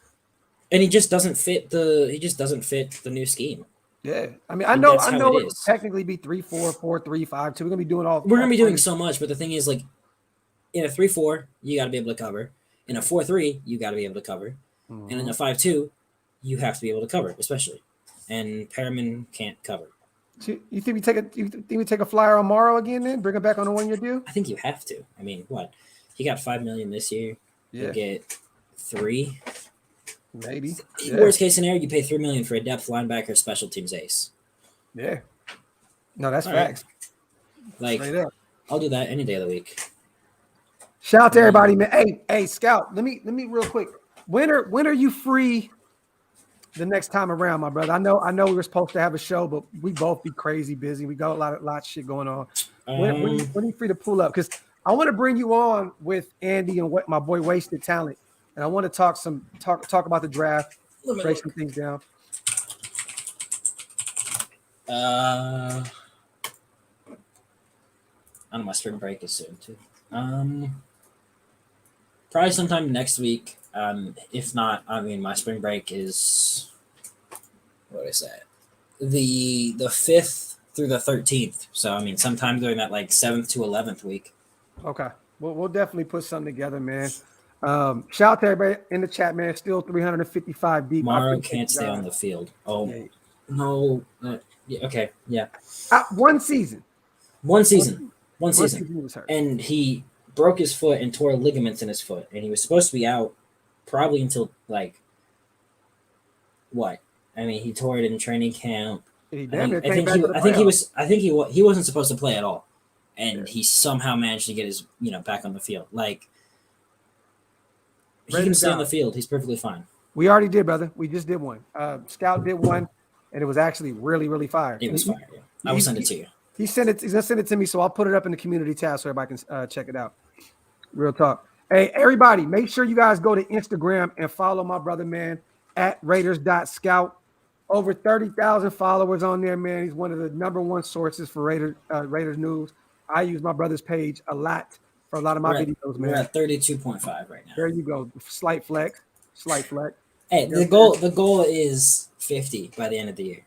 And he just doesn't fit the new scheme. Yeah, I mean, I know it would technically be 3-4, 4-3, 5-2. We're gonna be doing all. We're gonna be doing so much, but the thing is, like, in a 3-4, you got to be able to cover. In a 4-3, you got to be able to cover. Mm-hmm. And in a 5-2, you have to be able to cover, especially. And Perriman can't cover. You think we take a flyer on Morrow again? Then bring him back on a 1-year deal? I think you have to. I mean, what? He got $5 million this year. Yeah. You get 3. Maybe. Worst case scenario, you pay $3 million for a depth linebacker, special teams ace. Yeah. No, that's all facts. Right. Like, I'll do that any day of the week. Shout out to everybody, man. Hey, Scout. Let me real quick. When are you free the next time around, my brother. I know we were supposed to have a show, but we both be crazy busy. We got a lot of shit going on. When are you free to pull up? Because I want to bring you on with Andy and what my boy Wasted Talent, and I want to talk about the draft, break some things down. I know my spring break is soon too. Probably sometime next week. If not, I mean my spring break is what is that? The 5th through the 13th. So I mean sometime during that like 7th to 11th week. Okay. We'll definitely put something together, man. Shout out to everybody in the chat, man. Still 355 deep. Morrow can't stay on the field. Oh yeah. No. Yeah, okay. Yeah. One season. One season. He was hurt. And he broke his foot and tore ligaments in his foot, and he was supposed to be out probably until like what? I mean, he tore it in training camp. I think he wasn't supposed to play at all, and he somehow managed to get his back on the field. Like he can stay on the field. He's perfectly fine. We already did, brother. We just did one. Scout did one, and it was actually really, really fire. It was fire. Yeah. I will send it to you. He's gonna send it to me, so I'll put it up in the community tab so everybody can check it out. Real talk. Hey, everybody, make sure you guys go to Instagram and follow my brother, man, at Raiders.Scout. Over 30,000 followers on there, man. He's one of the #1 sources for Raiders news. I use my brother's page a lot for a lot of my videos, man. We're at 32.5 right now. There you go. Slight flex. Hey, the goal is 50 by the end of the year.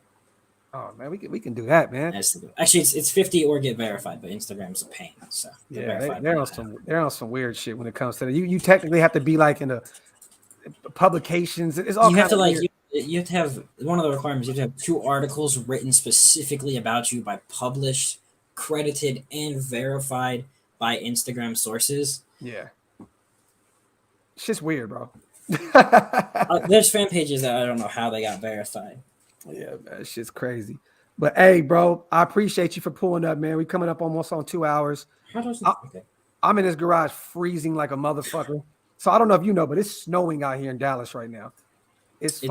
Oh man, we can do that, man. Actually, it's 50 or get verified, but Instagram's a pain. So yeah, they're on some weird shit when it comes to that. You technically have to be like in the publications. It's all you have to like you have to have one of the requirements. You have to have 2 articles written specifically about you by published, credited, and verified by Instagram sources. Yeah, it's just weird, bro. There's fan pages that I don't know how they got verified. Yeah, that shit's crazy. But hey, bro, I appreciate you for pulling up, man. We coming up almost on 2 hours. I'm in this garage freezing like a motherfucker. So I don't know if you know, but it's snowing out here in Dallas right now. It's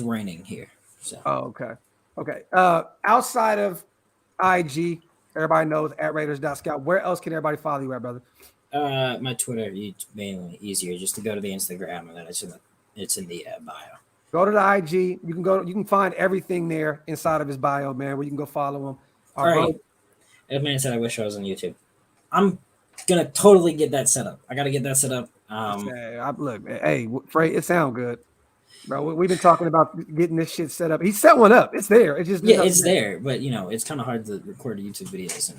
raining here. So. Oh, okay. Outside of IG, everybody knows at Raiders.Scout. Where else can everybody follow you at, brother? My Twitter, mainly easier just to go to the Instagram, and then it's in the bio. Go to the IG. You can find everything there inside of his bio, man, where you can go follow him. All right. That man said I wish I was on YouTube. I'm gonna totally get that set up. I gotta get that set up. Look, hey, Frey, it sounds good, bro. We've been talking about getting this shit set up. He set one up. It's there. It's just it's there, but it's kind of hard to record YouTube videos.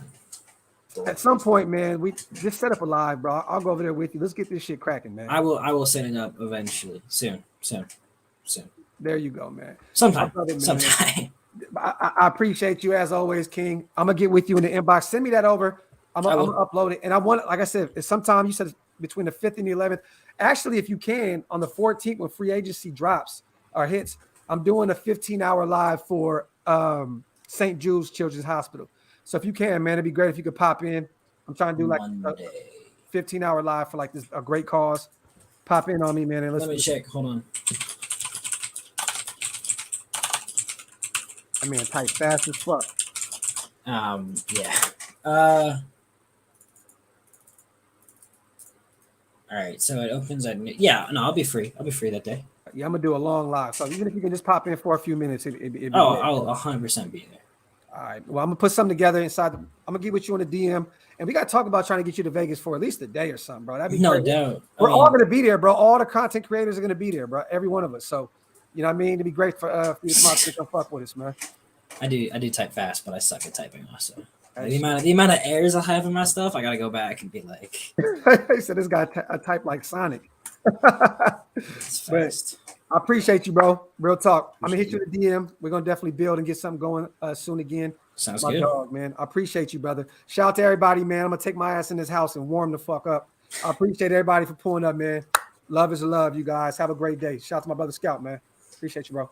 At some point, man, we just set up a live, bro. I'll go over there with you. Let's get this shit cracking, man. I will set it up eventually, soon. There you go, man. Sometime. I appreciate you as always, King. I'm gonna get with you in the inbox. Send me that over. I'm gonna upload it. And I want, like I said, it's sometime you said it's between the 5th and the 11th. Actually, if you can, on the 14th when free agency drops or hits, I'm doing a 15-hour live for St. Jude's Children's Hospital. So if you can, man, it'd be great if you could pop in. I'm trying to do like a 15-hour live for like a great cause. Pop in on me, man. And let me check. Hold on. I mean, type fast as fuck. Yeah. All right, so it opens at I'll be free. I'll be free that day. Yeah, I'm gonna do a long live. So even if you can just pop in for a few minutes, it'd be I'll 100% be there. All right. Well, I'm gonna put something together inside. I'm gonna get with you on the DM, and we gotta talk about trying to get you to Vegas for at least a day or something, bro. That'd be no great. doubt. We're all gonna be there, bro. All the content creators are gonna be there, bro. Every one of us. So, you know what I mean? It'd be great for you to come fuck with us, man. I do type fast, but I suck at typing also. The amount of errors I have in my stuff, I gotta go back and be like. He said this guy type like Sonic. It's fast. I appreciate you, bro. Real talk. I'm gonna hit you the DM. We're gonna definitely build and get something going soon again. Sounds my good, dog, man. I appreciate you, brother. Shout out to everybody, man. I'm gonna take my ass in this house and warm the fuck up. I appreciate everybody for pulling up, man. Love is love, you guys. Have a great day. Shout out to my brother Scout, man. Appreciate you, bro.